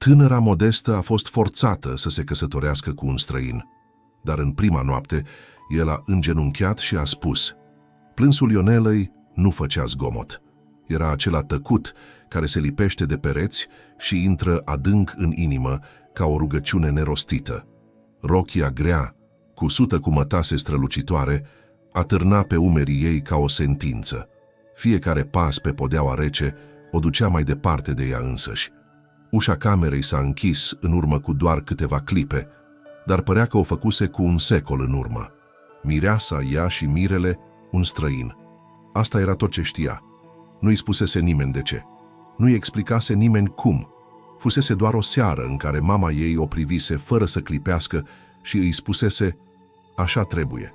Tânăra Modestă a fost forțată să se căsătorească cu un străin, dar în prima noapte el a îngenunchiat și a spus: plânsul Ionelei nu făcea zgomot. Era acela tăcut care se lipește de pereți și intră adânc în inimă ca o rugăciune nerostită. Rochia grea, cusută cu mătase strălucitoare, atârna pe umerii ei ca o sentință. Fiecare pas pe podeaua rece o ducea mai departe de ea însăși. Ușa camerei s-a închis în urmă cu doar câteva clipe, dar părea că o făcuse cu un secol în urmă. Mireasa, ea și mirele, un străin. Asta era tot ce știa. Nu-i spusese nimeni de ce. Nu-i explicase nimeni cum. Fusese doar o seară în care mama ei o privise fără să clipească și îi spusese: așa trebuie.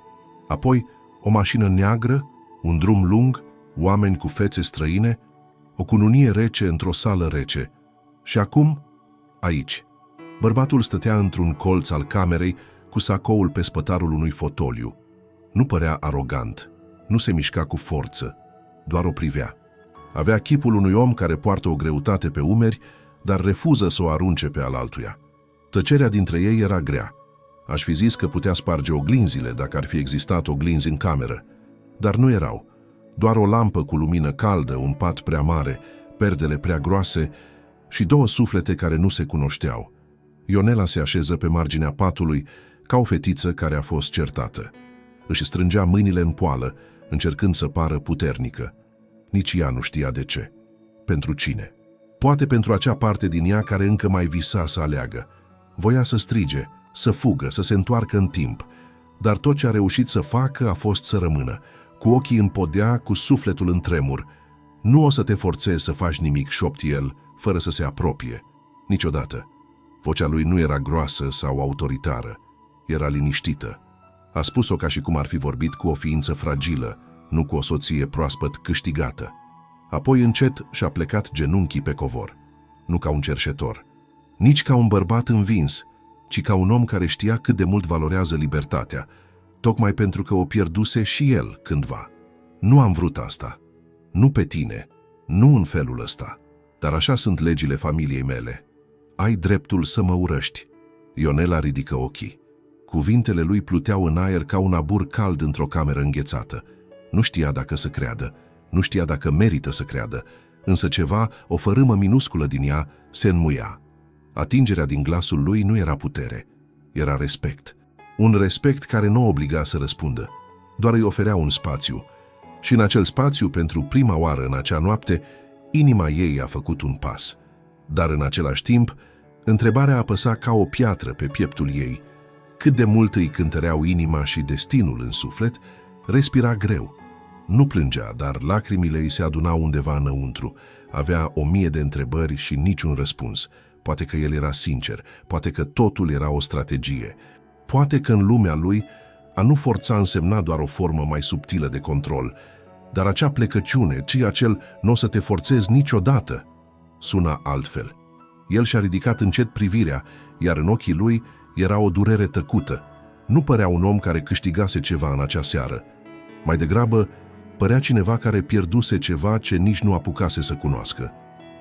Apoi, o mașină neagră, un drum lung, oameni cu fețe străine, o cununie rece într-o sală rece. Și acum, aici. Bărbatul stătea într-un colț al camerei cu sacoul pe spătarul unui fotoliu. Nu părea arogant, nu se mișca cu forță, doar o privea. Avea chipul unui om care poartă o greutate pe umeri, dar refuză să o arunce pe alaltuia. Tăcerea dintre ei era grea. Aș fi zis că putea sparge oglinzile dacă ar fi existat oglinzi în cameră, dar nu erau. Doar o lampă cu lumină caldă, un pat prea mare, perdele prea groase și două suflete care nu se cunoșteau. Ionela se așeză pe marginea patului ca o fetiță care a fost certată. Își strângea mâinile în poală, încercând să pară puternică. Nici ea nu știa de ce. Pentru cine? Poate pentru acea parte din ea care încă mai visa să aleagă. Voia să strige, să fugă, să se întoarcă în timp, dar tot ce a reușit să facă a fost să rămână, cu ochii în podea, cu sufletul în tremur. Nu o să te forțezi să faci nimic, șopti el, fără să se apropie. Niciodată. Vocea lui nu era groasă sau autoritară, era liniștită. A spus-o ca și cum ar fi vorbit cu o ființă fragilă, nu cu o soție proaspăt câștigată. Apoi încet și-a plecat genunchii pe covor, nu ca un cerșetor, nici ca un bărbat învins, ci ca un om care știa cât de mult valorează libertatea, tocmai pentru că o pierduse și el cândva. Nu am vrut asta, nu pe tine, nu în felul ăsta, dar așa sunt legile familiei mele. Ai dreptul să mă urăști. Ionela ridică ochii. Cuvintele lui pluteau în aer ca un abur cald într-o cameră înghețată. Nu știa dacă să creadă, nu știa dacă merită să creadă, însă ceva, o fărâmă minusculă din ea, se înmuia. Atingerea din glasul lui nu era putere, era respect. Un respect care nu o obliga să răspundă, doar îi oferea un spațiu. Și în acel spațiu, pentru prima oară în acea noapte, inima ei a făcut un pas. Dar în același timp, întrebarea apăsa ca o piatră pe pieptul ei. Cât de mult îi cântăreau inima și destinul în suflet, respira greu. Nu plângea, dar lacrimile îi se adunau undeva înăuntru. Avea 1000 de întrebări și niciun răspuns. Poate că el era sincer, poate că totul era o strategie. Poate că în lumea lui a nu forța însemna doar o formă mai subtilă de control, dar acea plecăciune, ci acel "n-o să te forțezi niciodată", suna altfel. El și-a ridicat încet privirea, iar în ochii lui era o durere tăcută. Nu părea un om care câștigase ceva în acea seară. Mai degrabă, părea cineva care pierduse ceva ce nici nu apucase să cunoască.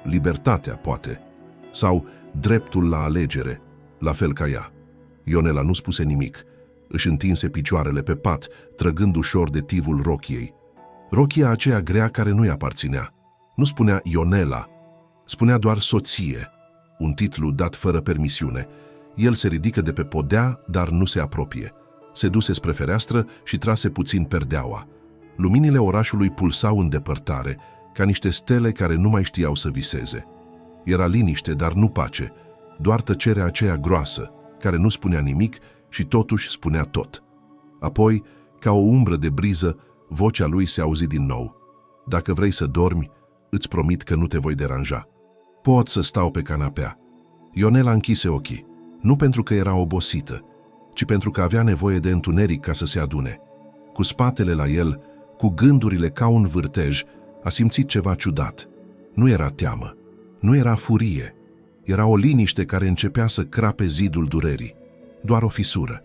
Libertatea, poate. Sau dreptul la alegere, la fel ca ea. Ionela nu spuse nimic. Își întinse picioarele pe pat, trăgând ușor de tivul rochiei. Rochia aceea grea care nu-i aparținea. Nu spunea Ionela, spunea doar soție, un titlu dat fără permisiune. El se ridică de pe podea, dar nu se apropie. Se duse spre fereastră și trase puțin perdeaua. Luminile orașului pulsau în depărtare, ca niște stele care nu mai știau să viseze. Era liniște, dar nu pace, doar tăcerea aceea groasă, care nu spunea nimic și totuși spunea tot. Apoi, ca o umbră de briză, vocea lui se auzi din nou. Dacă vrei să dormi, îți promit că nu te voi deranja. Pot să stau pe canapea. Ionela închise ochii, nu pentru că era obosită, ci pentru că avea nevoie de întuneric ca să se adune. Cu spatele la el, cu gândurile ca un vârtej, a simțit ceva ciudat. Nu era teamă, nu era furie, era o liniște care începea să crape zidul durerii. Doar o fisură,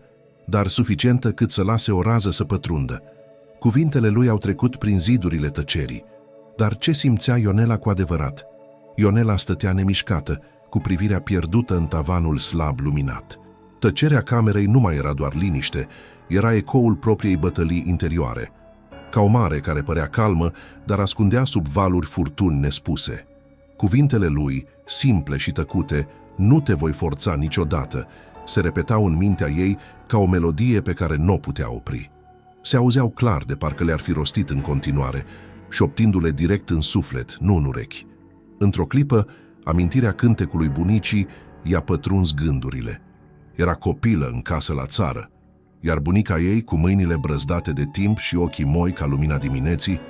dar suficientă cât să lase o rază să pătrundă. Cuvintele lui au trecut prin zidurile tăcerii. Dar ce simțea Ionela cu adevărat? Ionela stătea nemișcată, cu privirea pierdută în tavanul slab luminat. Tăcerea camerei nu mai era doar liniște, era ecoul propriei bătălii interioare, ca o mare care părea calmă, dar ascundea sub valuri furtuni nespuse. Cuvintele lui, simple și tăcute, "Nu te voi forța niciodată", se repetau în mintea ei ca o melodie pe care nu o putea opri. Se auzeau clar, de parcă le-ar fi rostit în continuare, șoptindu-le direct în suflet, nu în urechi. Într-o clipă, amintirea cântecului bunicii i-a pătruns gândurile. Era copilă în casă la țară, iar bunica ei, cu mâinile brăzdate de timp și ochii moi ca lumina dimineții,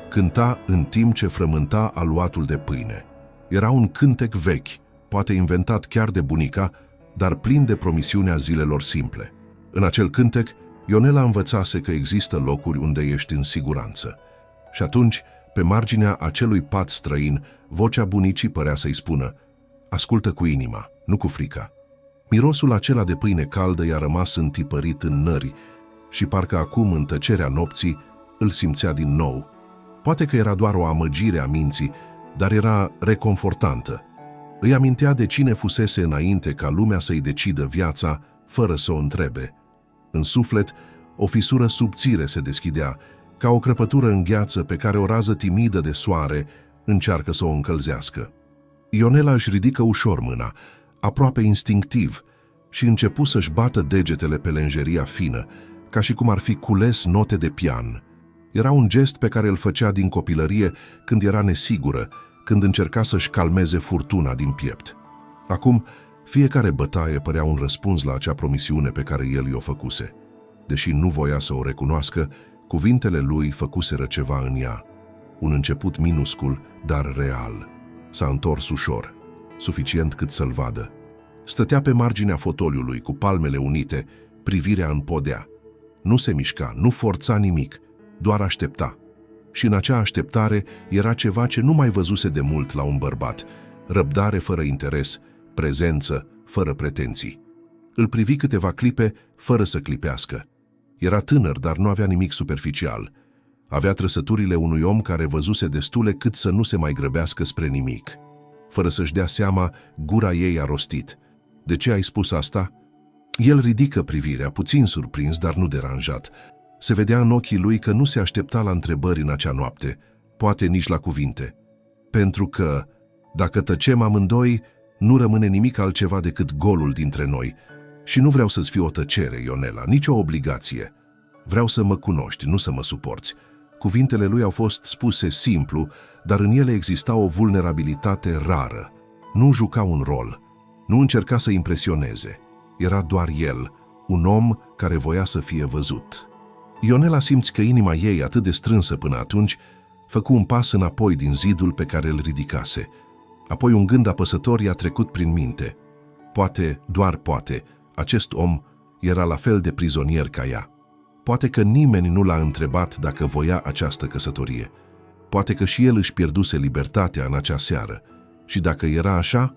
cânta în timp ce frământa aluatul de pâine. Era un cântec vechi, poate inventat chiar de bunica, dar plin de promisiunea zilelor simple. În acel cântec, Ionela învățase că există locuri unde ești în siguranță. Și atunci, pe marginea acelui pat străin, vocea bunicii părea să-i spună: "Ascultă cu inima, nu cu frica." Mirosul acela de pâine caldă i-a rămas întipărit în nări și parcă acum, în tăcerea nopții, îl simțea din nou. Poate că era doar o amăgire a minții, dar era reconfortantă. Îi amintea de cine fusese înainte ca lumea să-i decidă viața fără să o întrebe. În suflet, o fisură subțire se deschidea, ca o crăpătură în gheață pe care o rază timidă de soare încearcă să o încălzească. Ionela își ridică ușor mâna, aproape instinctiv, și începu să-și bată degetele pe lenjeria fină, ca și cum ar fi cules note de pian. Era un gest pe care îl făcea din copilărie, când era nesigură, când încerca să-și calmeze furtuna din piept. Acum, fiecare bătaie părea un răspuns la acea promisiune pe care el i-o făcuse. Deși nu voia să o recunoască, cuvintele lui făcuseră ceva în ea. Un început minuscul, dar real. S-a întors ușor, suficient cât să-l vadă. Stătea pe marginea fotoliului, cu palmele unite, privirea în podea. Nu se mișca, nu forța nimic, doar aștepta. Și în acea așteptare era ceva ce nu mai văzuse de mult la un bărbat: răbdare fără interes, prezență fără pretenții. Îl privi câteva clipe fără să clipească. Era tânăr, dar nu avea nimic superficial. Avea trăsăturile unui om care văzuse destule cât să nu se mai grăbească spre nimic. Fără să-și dea seama, gura ei a rostit: "De ce ai spus asta?" El ridică privirea, puțin surprins, dar nu deranjat. Se vedea în ochii lui că nu se aștepta la întrebări în acea noapte, poate nici la cuvinte. "Pentru că, dacă tăcem amândoi, nu rămâne nimic altceva decât golul dintre noi. Și nu vreau să-ți fiu o tăcere, Ionela, nicio obligație. Vreau să mă cunoști, nu să mă suporți." Cuvintele lui au fost spuse simplu, dar în ele exista o vulnerabilitate rară. Nu juca un rol, nu încerca să impresioneze. Era doar el, un om care voia să fie văzut. Ionela simți că inima ei, atât de strânsă până atunci, făcu un pas înapoi din zidul pe care îl ridicase. Apoi un gând apăsător i-a trecut prin minte. Poate, doar poate, acest om era la fel de prizonier ca ea. Poate că nimeni nu l-a întrebat dacă voia această căsătorie. Poate că și el își pierduse libertatea în acea seară. Și dacă era așa,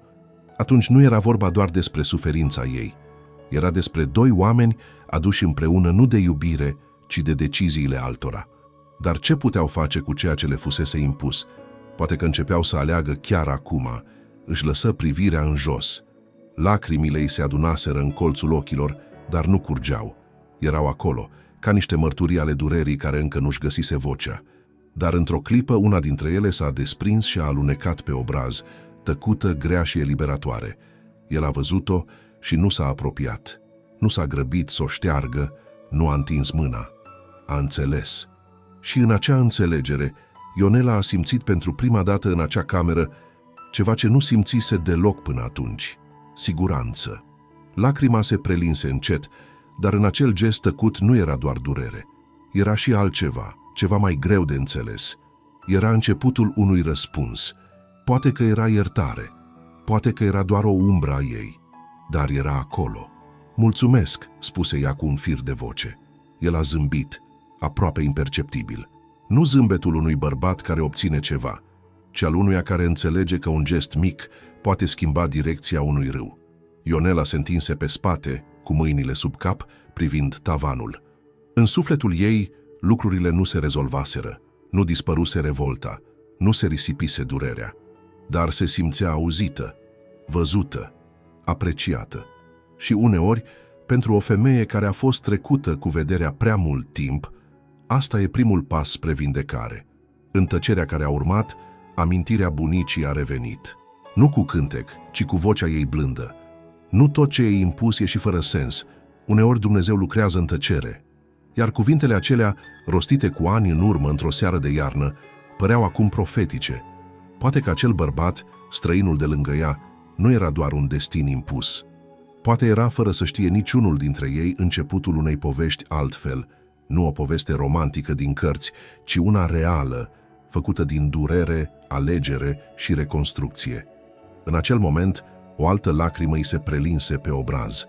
atunci nu era vorba doar despre suferința ei. Era despre doi oameni aduși împreună nu de iubire, ci de deciziile altora. Dar ce puteau face cu ceea ce le fusese impus? Poate că începeau să aleagă chiar acum. Își lăsă privirea în jos. Lacrimile îi se adunaseră în colțul ochilor, dar nu curgeau. Erau acolo, ca niște mărturii ale durerii care încă nu-și găsise vocea. Dar într-o clipă, una dintre ele s-a desprins și a alunecat pe obraz, tăcută, grea și eliberatoare. El a văzut-o și nu s-a apropiat. Nu s-a grăbit să o șteargă, nu a întins mâna. A înțeles. Și în acea înțelegere, Ionela a simțit pentru prima dată în acea cameră ceva ce nu simțise deloc până atunci: siguranță. Lacrima se prelinse încet, dar în acel gest tăcut nu era doar durere. Era și altceva, ceva mai greu de înțeles. Era începutul unui răspuns. Poate că era iertare, poate că era doar o umbră a ei, dar era acolo. "Mulțumesc," spuse ea cu un fir de voce. El a zâmbit, aproape imperceptibil. Nu zâmbetul unui bărbat care obține ceva, ci al unuia care înțelege că un gest mic poate schimba direcția unui râu. Ionela se întinse pe spate, cu mâinile sub cap, privind tavanul. În sufletul ei, lucrurile nu se rezolvaseră, nu dispăruse revolta, nu se risipise durerea, dar se simțea auzită. văzută, apreciată. Și uneori, pentru o femeie care a fost trecută cu vederea prea mult timp, asta e primul pas spre vindecare. În tăcerea care a urmat, amintirea bunicii a revenit. Nu cu cântec, ci cu vocea ei blândă. Nu tot ce e impus e și fără sens. Uneori Dumnezeu lucrează în tăcere. Iar cuvintele acelea, rostite cu ani în urmă într-o seară de iarnă, păreau acum profetice. Poate că acel bărbat, străinul de lângă ea, nu era doar un destin impus. Poate era, fără să știe niciunul dintre ei, începutul unei povești altfel, nu o poveste romantică din cărți, ci una reală, făcută din durere, alegere și reconstrucție. În acel moment, o altă lacrimă îi se prelinse pe obraz.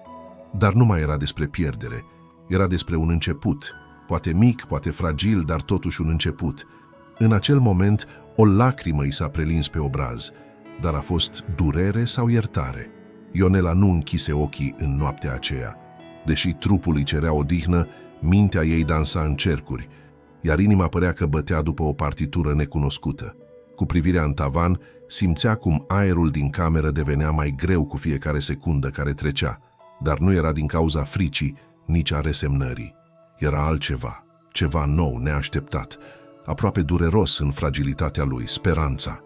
Dar nu mai era despre pierdere, era despre un început, poate mic, poate fragil, dar totuși un început. În acel moment, o lacrimă îi s-a prelins pe obraz, dar a fost durere sau iertare? Ionela nu închise ochii în noaptea aceea. Deși trupul îi cerea odihnă, mintea ei dansa în cercuri, iar inima părea că bătea după o partitură necunoscută. Cu privirea în tavan, simțea cum aerul din cameră devenea mai greu cu fiecare secundă care trecea, dar nu era din cauza fricii, nici a resemnării. Era altceva, ceva nou, neașteptat, aproape dureros în fragilitatea lui, speranța.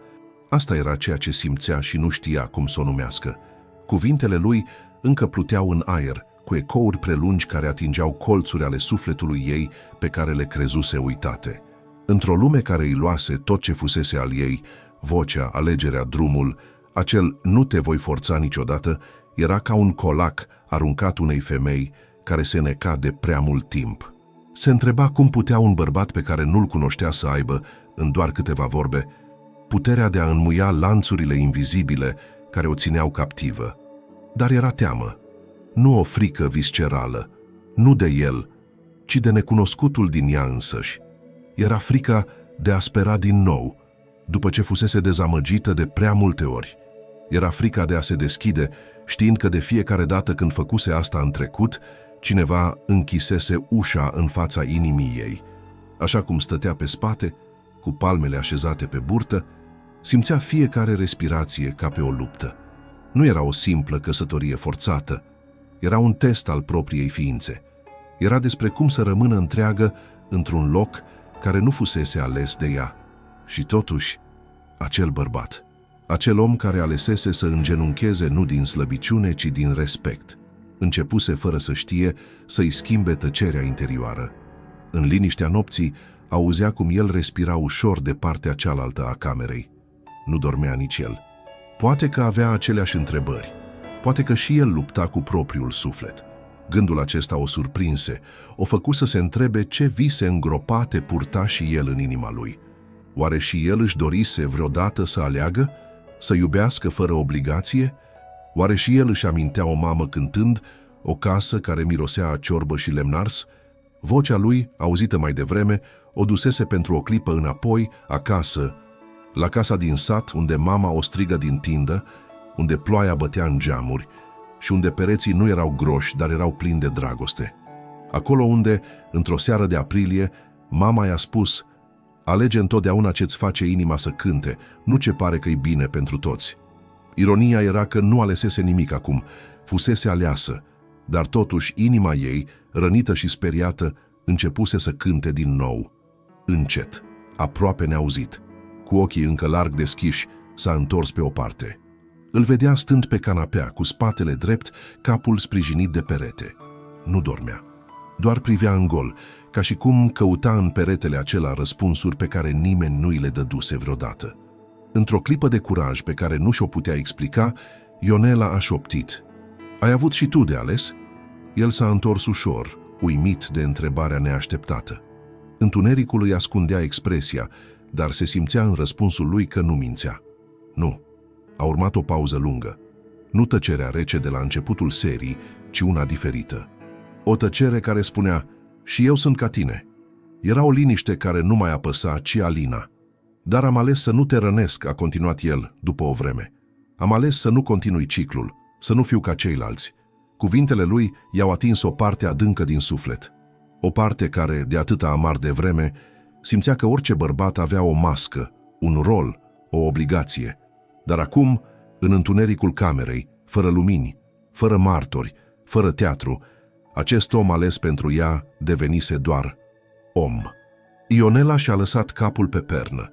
Asta era ceea ce simțea și nu știa cum să o numească. Cuvintele lui încă pluteau în aer, cu ecouri prelungi care atingeau colțuri ale sufletului ei pe care le crezuse uitate. Într-o lume care îi luase tot ce fusese al ei, vocea, alegerea, drumul, acel "nu te voi forța niciodată" era ca un colac aruncat unei femei care se neca de prea mult timp. Se întreba cum putea un bărbat pe care nu-l cunoștea să aibă, în doar câteva vorbe, puterea de a înmuia lanțurile invizibile care o țineau captivă. Dar era teamă, nu o frică viscerală, nu de el, ci de necunoscutul din ea însăși. Era frica de a spera din nou, după ce fusese dezamăgită de prea multe ori. Era frica de a se deschide, știind că de fiecare dată când făcuse asta în trecut, cineva închisese ușa în fața inimii ei. Așa cum stătea pe spate, cu palmele așezate pe burtă, simțea fiecare respirație ca pe o luptă. Nu era o simplă căsătorie forțată, era un test al propriei ființe. Era despre cum să rămână întreagă într-un loc care nu fusese ales de ea. Și totuși, acel bărbat, acel om care alesese să îngenuncheze nu din slăbiciune, ci din respect, începuse fără să știe să-i schimbe tăcerea interioară. În liniștea nopții, auzea cum el respira ușor de partea cealaltă a camerei. Nu dormea nici el. Poate că avea aceleași întrebări. Poate că și el lupta cu propriul suflet. Gândul acesta o surprinse, o făcu să se întrebe ce vise îngropate purta și el în inima lui. Oare și el își dorise vreodată să aleagă? Să iubească fără obligație? Oare și el își amintea o mamă cântând, o casă care mirosea a ciorbă și lemnars? Vocea lui, auzită mai devreme, o dusese pentru o clipă înapoi, acasă, la casa din sat, unde mama o strigă din tindă, unde ploaia bătea în geamuri și unde pereții nu erau groși, dar erau plini de dragoste. Acolo unde, într-o seară de aprilie, mama i-a spus: "Alege întotdeauna ce-ți face inima să cânte, nu ce pare că-i bine pentru toți." Ironia era că nu alesese nimic acum, fusese aleasă, dar totuși inima ei, rănită și speriată, începuse să cânte din nou. Încet, aproape neauzit. Cu ochii încă larg deschiși, s-a întors pe o parte. Îl vedea stând pe canapea, cu spatele drept, capul sprijinit de perete. Nu dormea. Doar privea în gol, ca și cum căuta în peretele acela răspunsuri pe care nimeni nu îi le dăduse vreodată. Într-o clipă de curaj pe care nu și-o putea explica, Ionela a șoptit: "Ai avut și tu de ales?" El s-a întors ușor, uimit de întrebarea neașteptată. Întunericul îi ascundea expresia, dar se simțea în răspunsul lui că nu mințea. Nu. A urmat o pauză lungă. Nu tăcerea rece de la începutul serii, ci una diferită. O tăcere care spunea: "Și eu sunt ca tine." Era o liniște care nu mai apăsa, ci alina. "Dar am ales să nu te rănesc," a continuat el, după o vreme. "Am ales să nu continui ciclul, să nu fiu ca ceilalți." Cuvintele lui i-au atins o parte adâncă din suflet. O parte care, de atâta amar de vreme, simțea că orice bărbat avea o mască, un rol, o obligație. Dar acum, În întunericul camerei, fără lumini, fără martori, fără teatru, acest om ales pentru ea devenise doar om. Ionela și-a lăsat capul pe pernă.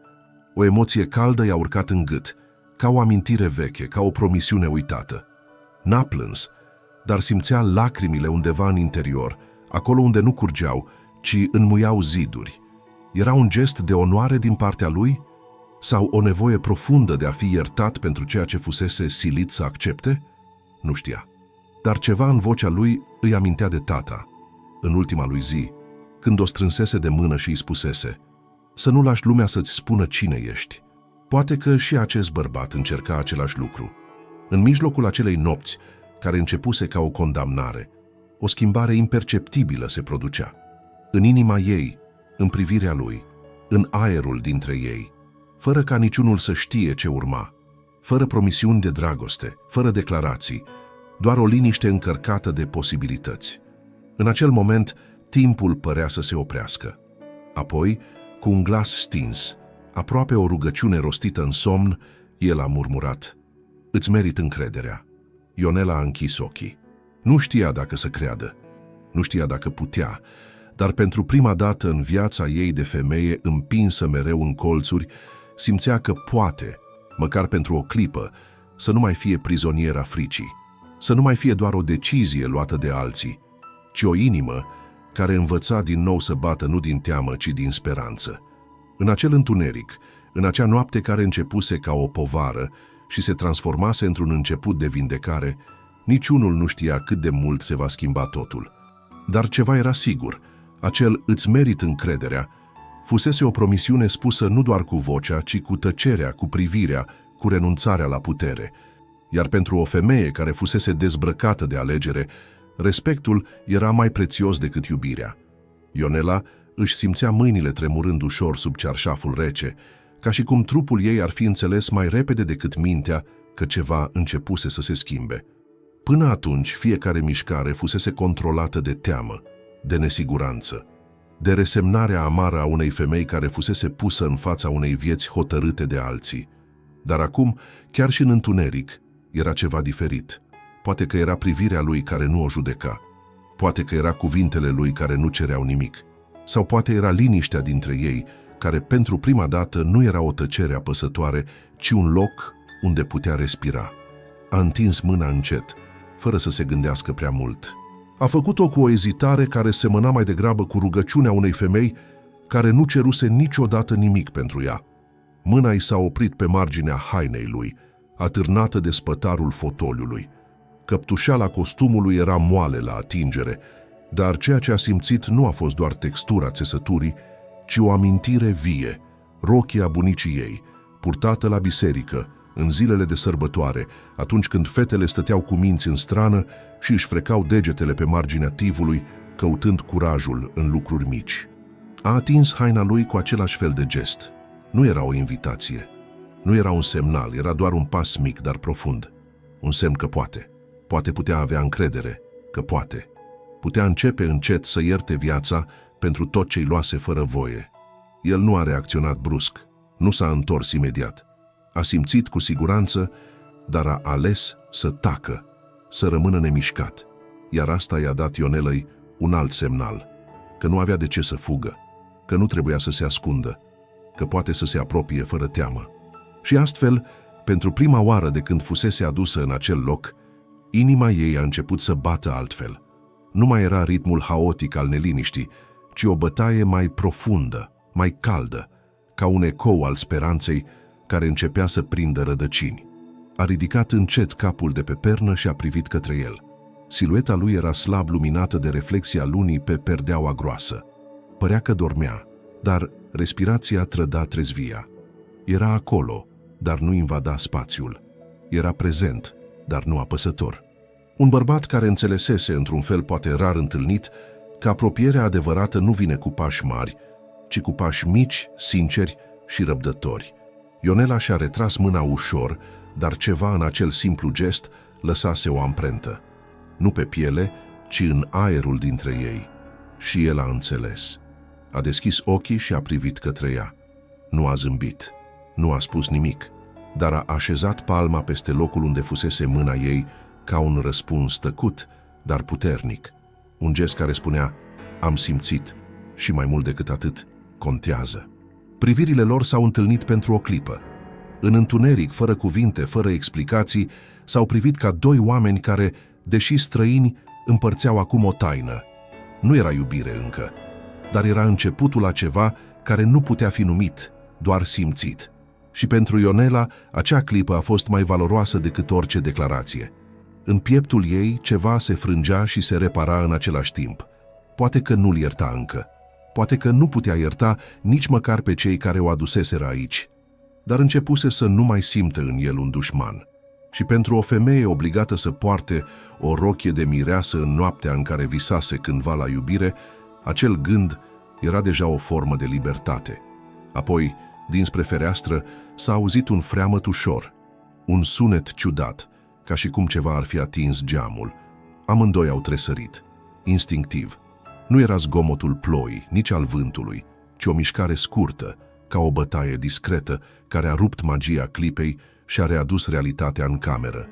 O emoție caldă i-a urcat în gât, ca o amintire veche, ca o promisiune uitată. N-a plâns, dar simțea lacrimile undeva în interior, acolo unde nu curgeau, ci înmuiau ziduri. Era un gest de onoare din partea lui? Sau o nevoie profundă de a fi iertat pentru ceea ce fusese silit să accepte? Nu știa. Dar ceva în vocea lui îi amintea de tata, în ultima lui zi, când o strânsese de mână și îi spusese: să nu lași lumea să-ți spună cine ești. Poate că și acest bărbat încerca același lucru. În mijlocul acelei nopți, care începuse ca o condamnare, o schimbare imperceptibilă se producea. În inima ei, în privirea lui, în aerul dintre ei, fără ca niciunul să știe ce urma, fără promisiuni de dragoste, fără declarații, doar o liniște încărcată de posibilități. În acel moment, timpul părea să se oprească. Apoi, cu un glas stins, aproape o rugăciune rostită în somn, el a murmurat: îți merit încrederea. Ionela a închis ochii. Nu știa dacă să creadă, nu știa dacă putea, dar pentru prima dată în viața ei de femeie împinsă mereu în colțuri, simțea că poate, măcar pentru o clipă, să nu mai fie prizoniera fricii, să nu mai fie doar o decizie luată de alții, ci o inimă care învăța din nou să bată nu din teamă, ci din speranță. În acel întuneric, în acea noapte care începuse ca o povară și se transformase într-un început de vindecare, niciunul nu știa cât de mult se va schimba totul. Dar ceva era sigur: acel îți merit încrederea fusese o promisiune spusă nu doar cu vocea, ci cu tăcerea, cu privirea, cu renunțarea la putere. Iar pentru o femeie care fusese dezbrăcată de alegere, respectul era mai prețios decât iubirea. Ionela își simțea mâinile tremurând ușor sub cearșaful rece, ca și cum trupul ei ar fi înțeles mai repede decât mintea că ceva începuse să se schimbe. Până atunci, fiecare mișcare fusese controlată de teamă, de nesiguranță, de resemnarea amară a unei femei care fusese pusă în fața unei vieți hotărâte de alții. Dar acum, chiar și în întuneric, era ceva diferit. Poate că era privirea lui care nu o judeca, poate că era cuvintele lui care nu cereau nimic, sau poate era liniștea dintre ei, care pentru prima dată nu era o tăcere apăsătoare, ci un loc unde putea respira. A întins mâna încet, fără să se gândească prea mult. A făcut-o cu o ezitare care semăna mai degrabă cu rugăciunea unei femei care nu ceruse niciodată nimic pentru ea. Mâna i s-a oprit pe marginea hainei lui, atârnată de spătarul fotoliului. Căptușeala costumului era moale la atingere, dar ceea ce a simțit nu a fost doar textura țesăturii, ci o amintire vie, rochia bunicii ei, purtată la biserică, în zilele de sărbătoare, atunci când fetele stăteau cu minți în strană și își frecau degetele pe marginea tivului, căutând curajul în lucruri mici. A atins haina lui cu același fel de gest. Nu era o invitație, nu era un semnal, era doar un pas mic, dar profund. Un semn că poate. Poate putea avea încredere, că poate. Putea începe încet să ierte viața pentru tot ce-i luase fără voie. El nu a reacționat brusc, nu s-a întors imediat. A simțit cu siguranță, dar a ales să tacă, să rămână nemișcat. Iar asta i-a dat Ionelei un alt semnal, că nu avea de ce să fugă, că nu trebuia să se ascundă, că poate să se apropie fără teamă. Și astfel, pentru prima oară de când fusese adusă în acel loc, inima ei a început să bată altfel. Nu mai era ritmul haotic al neliniștii, ci o bătaie mai profundă, mai caldă, ca un ecou al speranței care începea să prindă rădăcini. A ridicat încet capul de pe pernă și a privit către el. Silueta lui era slab luminată de reflexia lunii pe perdeaua groasă. Părea că dormea, dar respirația trăda trezvia. Era acolo, dar nu invada spațiul. Era prezent, dar nu apăsător. Un bărbat care înțelesese, într-un fel poate rar întâlnit, că apropierea adevărată nu vine cu pași mari, ci cu pași mici, sinceri și răbdători. Ionela și-a retras mâna ușor, dar ceva în acel simplu gest lăsase o amprentă. Nu pe piele, ci în aerul dintre ei. Și el a înțeles. A deschis ochii și a privit către ea. Nu a zâmbit, nu a spus nimic, dar a așezat palma peste locul unde fusese mâna ei ca un răspuns tăcut, dar puternic. Un gest care spunea, am simțit și mai mult decât atât, contează. Privirile lor s-au întâlnit pentru o clipă. În întuneric, fără cuvinte, fără explicații, s-au privit ca doi oameni care, deși străini, împărțeau acum o taină. Nu era iubire încă, dar era începutul a ceva care nu putea fi numit, doar simțit. Și pentru Ionela, acea clipă a fost mai valoroasă decât orice declarație. În pieptul ei, ceva se frângea și se repara în același timp. Poate că nu-l ierta încă. Poate că nu putea ierta nici măcar pe cei care o aduseseră aici. Dar începuse să nu mai simtă în el un dușman. Și pentru o femeie obligată să poarte o rochie de mireasă în noaptea în care visase cândva la iubire, acel gând era deja o formă de libertate. Apoi, dinspre fereastră, s-a auzit un freamăt ușor, un sunet ciudat, ca și cum ceva ar fi atins geamul. Amândoi au tresărit, instinctiv. Nu era zgomotul ploii, nici al vântului, ci o mișcare scurtă, ca o bătaie discretă, care a rupt magia clipei și a readus realitatea în cameră.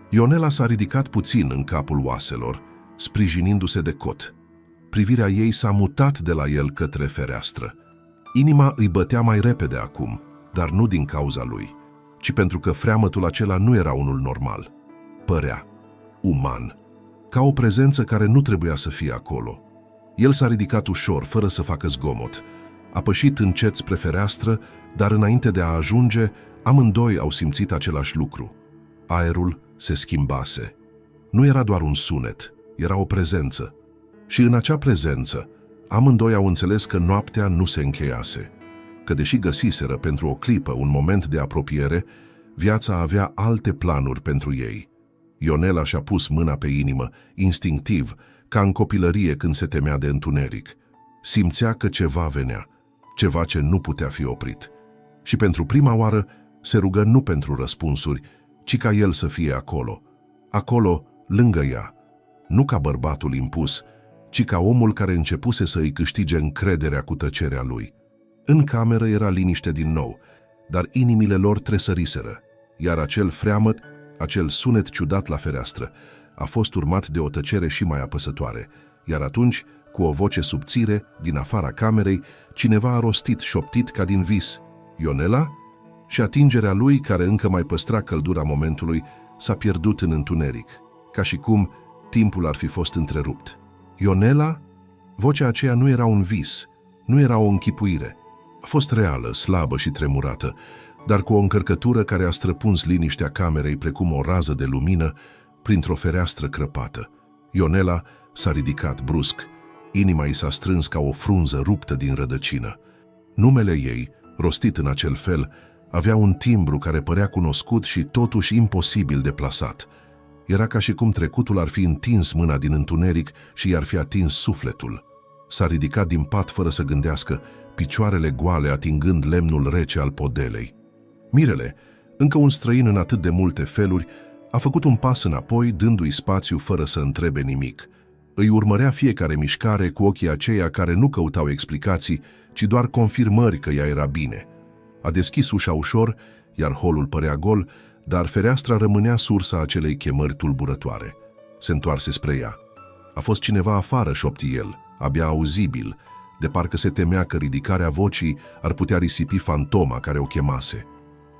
Ionela s-a ridicat puțin în capul oaselor, sprijinindu-se de cot. Privirea ei s-a mutat de la el către fereastră. Inima îi bătea mai repede acum, dar nu din cauza lui, ci pentru că freamătul acela nu era unul normal. Părea uman, ca o prezență care nu trebuia să fie acolo. El s-a ridicat ușor, fără să facă zgomot. A pășit încet spre fereastră, dar înainte de a ajunge, amândoi au simțit același lucru. Aerul se schimbase. Nu era doar un sunet, era o prezență. Și în acea prezență, amândoi au înțeles că noaptea nu se încheiase, că deși găsiseră pentru o clipă un moment de apropiere, viața avea alte planuri pentru ei. Ionela și-a pus mâna pe inimă, instinctiv, ca în copilărie când se temea de întuneric. Simțea că ceva venea, ceva ce nu putea fi oprit. Și pentru prima oară se rugă nu pentru răspunsuri, ci ca el să fie acolo. Acolo, lângă ea, nu ca bărbatul impus, ci ca omul care începuse să îi câștige încrederea cu tăcerea lui. În cameră era liniște din nou, dar inimile lor tresăriseră, iar acel freamăt, acel sunet ciudat la fereastră, a fost urmat de o tăcere și mai apăsătoare, iar atunci, cu o voce subțire, din afara camerei, cineva a rostit, șoptit ca din vis, Ionela? Și atingerea lui, care încă mai păstra căldura momentului, s-a pierdut în întuneric, ca și cum timpul ar fi fost întrerupt. Ionela? Vocea aceea nu era un vis, nu era o închipuire. A fost reală, slabă și tremurată, dar cu o încărcătură care a străpuns liniștea camerei precum o rază de lumină printr-o fereastră crăpată. Ionela s-a ridicat brusc, inima i s-a strâns ca o frunză ruptă din rădăcină. Numele ei, rostit în acel fel, avea un timbru care părea cunoscut și totuși imposibil de plasat. Era ca și cum trecutul ar fi întins mâna din întuneric și i-ar fi atins sufletul. S-a ridicat din pat fără să gândească, picioarele goale atingând lemnul rece al podelei. Mirele, încă un străin în atât de multe feluri, a făcut un pas înapoi, dându-i spațiu fără să întrebe nimic. Îi urmărea fiecare mișcare cu ochii aceia care nu căutau explicații, ci doar confirmări că ea era bine. A deschis ușa ușor, iar holul părea gol, dar fereastra rămânea sursa acelei chemări tulburătoare. Se întoarse spre ea. A fost cineva afară, șopti el, abia auzibil, de parcă se temea că ridicarea vocii ar putea risipi fantoma care o chemase.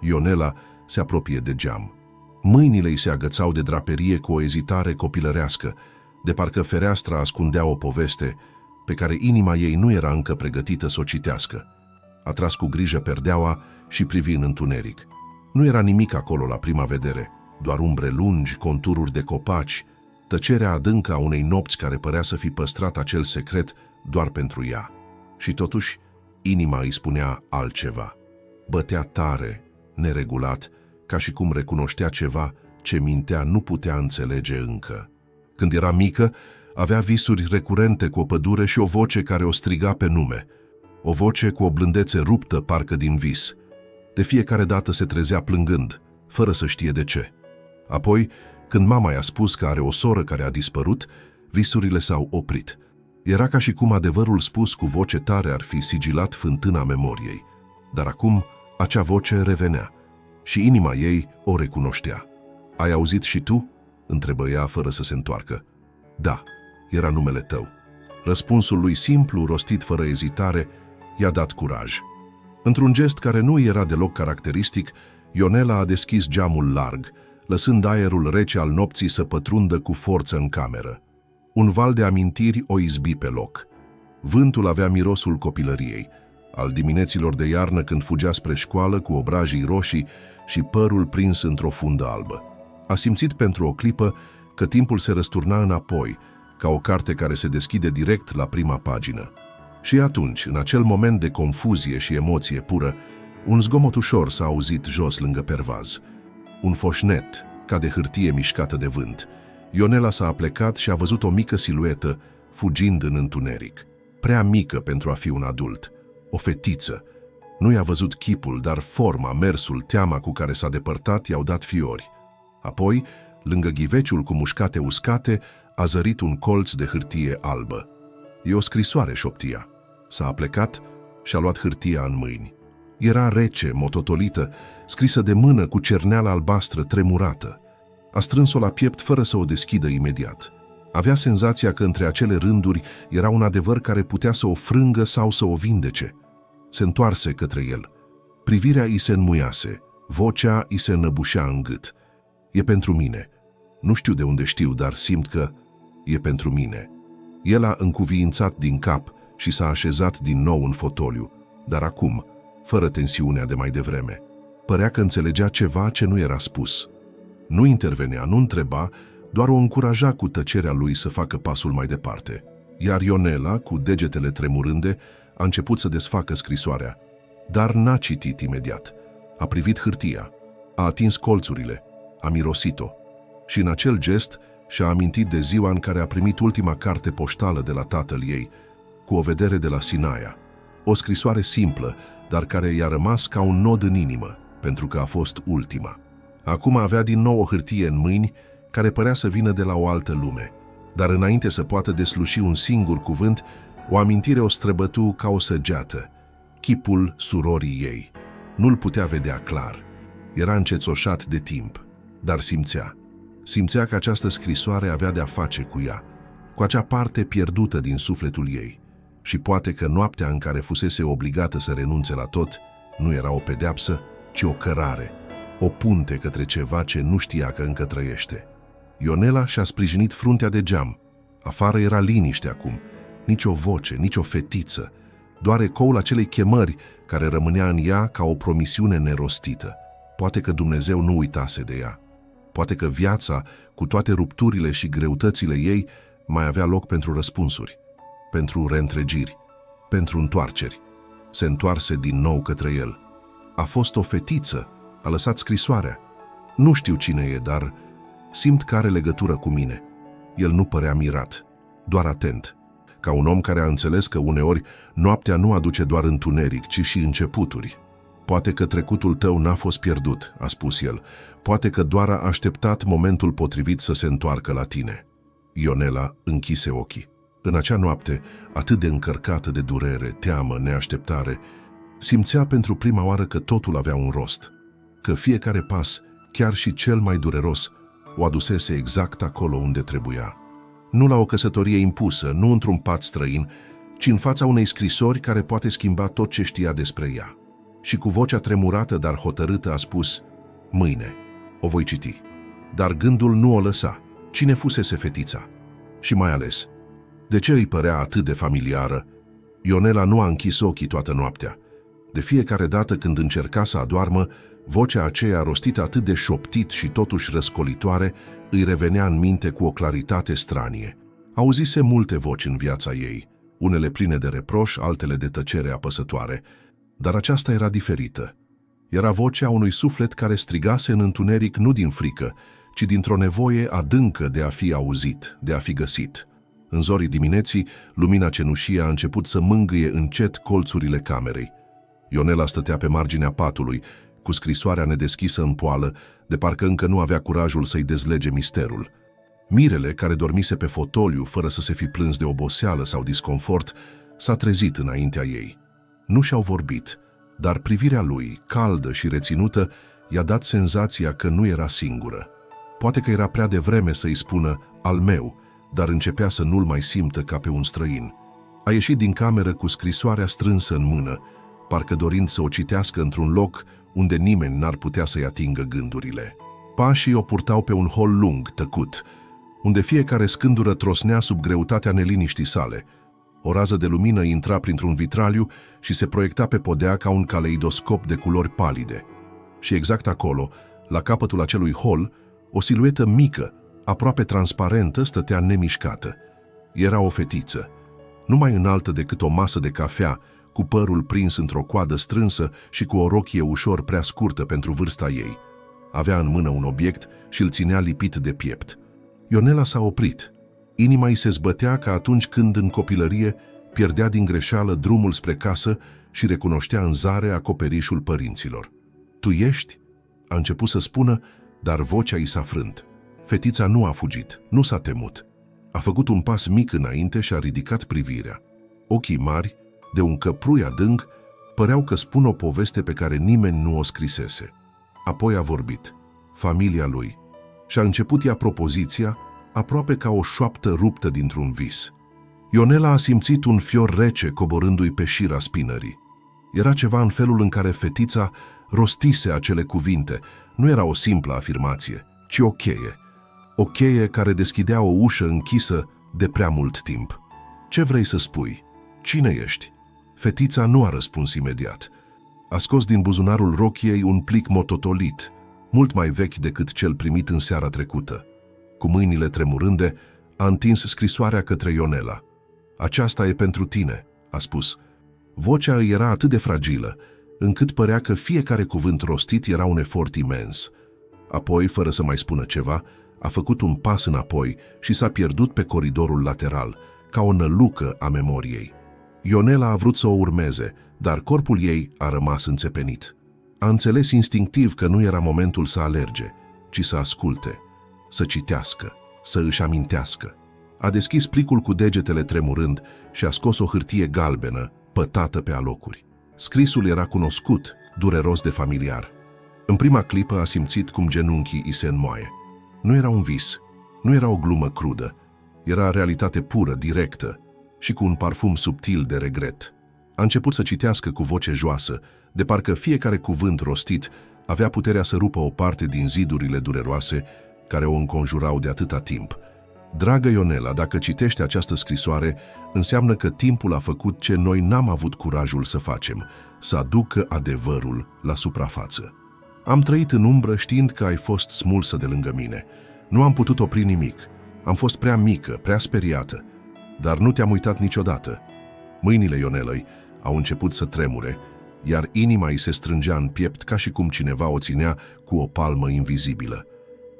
Ionela se apropie de geam. Mâinile îi se agățau de draperie cu o ezitare copilărească, de parcă fereastra ascundea o poveste pe care inima ei nu era încă pregătită să o citească. A tras cu grijă perdeaua și privi în întuneric. Nu era nimic acolo la prima vedere, doar umbre lungi, contururi de copaci, tăcerea adâncă a unei nopți care părea să fi păstrat acel secret doar pentru ea. Și totuși, inima îi spunea altceva. Bătea tare, neregulat, ca și cum recunoștea ceva ce mintea nu putea înțelege încă. Când era mică, avea visuri recurente cu o pădure și o voce care o striga pe nume. O voce cu o blândețe ruptă parcă din vis. De fiecare dată se trezea plângând, fără să știe de ce. Apoi, când mama i-a spus că are o soră care a dispărut, visurile s-au oprit. Era ca și cum adevărul spus cu voce tare ar fi sigilat fântâna memoriei. Dar acum acea voce revenea. și inima ei o recunoștea. Ai auzit și tu?" întrebă ea fără să se întoarcă. Da, era numele tău." Răspunsul lui simplu, rostit fără ezitare, i-a dat curaj. Într-un gest care nu era deloc caracteristic, Ionela a deschis geamul larg, lăsând aerul rece al nopții să pătrundă cu forță în cameră. Un val de amintiri o izbi pe loc. Vântul avea mirosul copilăriei, al dimineților de iarnă când fugea spre școală cu obrajii roșii și părul prins într-o fundă albă. A simțit pentru o clipă că timpul se răsturna înapoi, ca o carte care se deschide direct la prima pagină. Și atunci, în acel moment de confuzie și emoție pură, un zgomot ușor s-a auzit jos lângă pervaz. Un foșnet, ca de hârtie mișcată de vânt. Ionela s-a aplecat și a văzut o mică siluetă fugind în întuneric. Prea mică pentru a fi un adult. O fetiță. Nu i-a văzut chipul, dar forma, mersul, teama cu care s-a depărtat i-au dat fiori. Apoi, lângă ghiveciul cu mușcate uscate, a zărit un colț de hârtie albă. E o scrisoare, șoptia. S-a aplecat și a luat hârtia în mâini. Era rece, mototolită, scrisă de mână cu cerneală albastră tremurată. A strâns-o la piept fără să o deschidă imediat. Avea senzația că între acele rânduri era un adevăr care putea să o frângă sau să o vindece. Se întoarse către el. Privirea i se înmuiase, vocea i se înăbușea în gât. E pentru mine. Nu știu de unde știu, dar simt că e pentru mine. El a încuviințat din cap și s-a așezat din nou în fotoliu, dar acum, fără tensiunea de mai devreme. Părea că înțelegea ceva ce nu era spus. Nu intervenea, nu întreba, doar o încuraja cu tăcerea lui să facă pasul mai departe. Iar Ionela, cu degetele tremurânde, a început să desfacă scrisoarea. Dar n-a citit imediat. A privit hârtia, a atins colțurile, a mirosit-o. Și în acel gest și-a amintit de ziua în care a primit ultima carte poștală de la tatăl ei, cu o vedere de la Sinaia. O scrisoare simplă, dar care i-a rămas ca un nod în inimă, pentru că a fost ultima. Acum avea din nou o hârtie în mâini, care părea să vină de la o altă lume. Dar înainte să poată desluși un singur cuvânt, o amintire o străbătu ca o săgeată. Chipul surorii ei. Nu-l putea vedea clar. Era încețoșat de timp, dar simțea. Simțea că această scrisoare avea de-a face cu ea, cu acea parte pierdută din sufletul ei. Și poate că noaptea în care fusese obligată să renunțe la tot, nu era o pedeapsă, ci o cărare, o punte către ceva ce nu știa că încă trăiește. Ionela și-a sprijinit fruntea de geam. Afară era liniște acum, nici o voce, nici o fetiță, doar ecoul acelei chemări care rămânea în ea ca o promisiune nerostită. Poate că Dumnezeu nu uitase de ea. Poate că viața, cu toate rupturile și greutățile ei, mai avea loc pentru răspunsuri, pentru reîntregiri, pentru întoarceri. Se întoarse din nou către el. A fost o fetiță, a lăsat scrisoarea. Nu știu cine e, dar simt că are legătură cu mine. El nu părea mirat, doar atent, ca un om care a înțeles că uneori noaptea nu aduce doar întuneric, ci și începuturi. Poate că trecutul tău n-a fost pierdut, a spus el. Poate că doar a așteptat momentul potrivit să se întoarcă la tine. Ionela închise ochii. În acea noapte, atât de încărcată de durere, teamă, neașteptare, simțea pentru prima oară că totul avea un rost, că fiecare pas, chiar și cel mai dureros, o adusese exact acolo unde trebuia. Nu la o căsătorie impusă, nu într-un pat străin, ci în fața unei scrisori care poate schimba tot ce știa despre ea. Și cu vocea tremurată, dar hotărâtă, a spus: mâine, o voi citi. Dar gândul nu o lăsa. Cine fusese fetița? Și mai ales, de ce îi părea atât de familiară? Ionela nu a închis ochii toată noaptea. De fiecare dată când încerca să adoarmă, vocea aceea rostită atât de șoptit și totuși răscolitoare îi revenea în minte cu o claritate stranie. Auzise multe voci în viața ei, unele pline de reproș, altele de tăcere apăsătoare, dar aceasta era diferită. Era vocea unui suflet care strigase în întuneric nu din frică, ci dintr-o nevoie adâncă de a fi auzit, de a fi găsit. În zorii dimineții, lumina cenușie a început să mângâie încet colțurile camerei. Ionela stătea pe marginea patului, cu scrisoarea nedeschisă în poală, de parcă încă nu avea curajul să-i dezlege misterul. Mirele, care dormise pe fotoliu fără să se fi plâns de oboseală sau disconfort, s-a trezit înaintea ei. Nu și-au vorbit, dar privirea lui, caldă și reținută, i-a dat senzația că nu era singură. Poate că era prea devreme să-i spună al meu, dar începea să nu-l mai simtă ca pe un străin. A ieșit din cameră cu scrisoarea strânsă în mână, parcă dorind să o citească într-un loc unde nimeni n-ar putea să-i atingă gândurile. Pașii o purtau pe un hol lung, tăcut, unde fiecare scândură trosnea sub greutatea neliniștii sale. O rază de lumină intra printr-un vitraliu și se proiecta pe podea ca un caleidoscop de culori palide. Și exact acolo, la capătul acelui hol, o siluetă mică, aproape transparentă, stătea nemișcată. Era o fetiță, nu mai înaltă decât o masă de cafea, cu părul prins într-o coadă strânsă și cu o rochie ușor prea scurtă pentru vârsta ei. Avea în mână un obiect și îl ținea lipit de piept. Ionela s-a oprit. Inima îi se zbătea ca atunci când, în copilărie, pierdea din greșeală drumul spre casă și recunoștea în zare acoperișul părinților. Tu ești?" a început să spună, dar vocea i s-a frânt. Fetița nu a fugit, nu s-a temut. A făcut un pas mic înainte și a ridicat privirea. Ochii mari, de un căprui adânc, păreau că spun o poveste pe care nimeni nu o scrisese. Apoi a vorbit. Familia lui. Și-a început ea propoziția, aproape ca o șoaptă ruptă dintr-un vis. Ionela a simțit un fior rece coborându-i pe șira spinării. Era ceva în felul în care fetița rostise acele cuvinte. Nu era o simplă afirmație, ci o cheie. O cheie care deschidea o ușă închisă de prea mult timp. Ce vrei să spui? Cine ești? Fetița nu a răspuns imediat. A scos din buzunarul rochiei un plic mototolit, mult mai vechi decât cel primit în seara trecută. Cu mâinile tremurânde, a întins scrisoarea către Ionela. Aceasta e pentru tine, a spus. Vocea îi era atât de fragilă, încât părea că fiecare cuvânt rostit era un efort imens. Apoi, fără să mai spună ceva, a făcut un pas înapoi și s-a pierdut pe coridorul lateral, ca o nălucă a memoriei. Ionela a vrut să o urmeze, dar corpul ei a rămas înțepenit. A înțeles instinctiv că nu era momentul să alerge, ci să asculte, să citească, să își amintească. A deschis plicul cu degetele tremurând și a scos o hârtie galbenă, pătată pe alocuri. Scrisul era cunoscut, dureros de familiar. În prima clipă a simțit cum genunchii îi se înmoaie. Nu era un vis, nu era o glumă crudă, era realitate pură, directă și cu un parfum subtil de regret. A început să citească cu voce joasă, de parcă fiecare cuvânt rostit avea puterea să rupă o parte din zidurile dureroase care o înconjurau de atâta timp. Dragă Ionela, dacă citești această scrisoare, înseamnă că timpul a făcut ce noi n-am avut curajul să facem, să aducă adevărul la suprafață. Am trăit în umbră știind că ai fost smulsă de lângă mine. Nu am putut opri nimic. Am fost prea mică, prea speriată. Dar nu te-am uitat niciodată. Mâinile Ionelei au început să tremure, iar inima îi se strângea în piept ca și cum cineva o ținea cu o palmă invizibilă.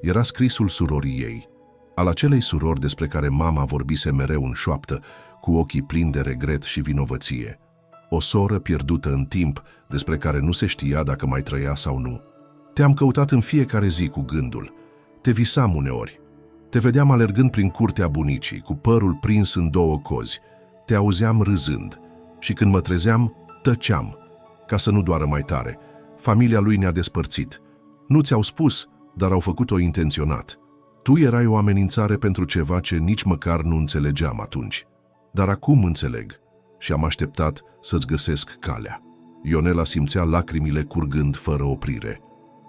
Era scrisul surorii ei, al acelei surori despre care mama vorbise mereu în șoaptă, cu ochii plini de regret și vinovăție. O soră pierdută în timp, despre care nu se știa dacă mai trăia sau nu. Te-am căutat în fiecare zi cu gândul. Te visam uneori. Te vedeam alergând prin curtea bunicii, cu părul prins în două cozi. Te auzeam râzând. Și când mă trezeam, tăceam, ca să nu doară mai tare. Familia lui ne-a despărțit. Nu ți-au spus, dar au făcut-o intenționat. Tu erai o amenințare pentru ceva ce nici măcar nu înțelegeam atunci. Dar acum înțeleg și am așteptat să-ți găsesc calea. Ionela simțea lacrimile curgând fără oprire.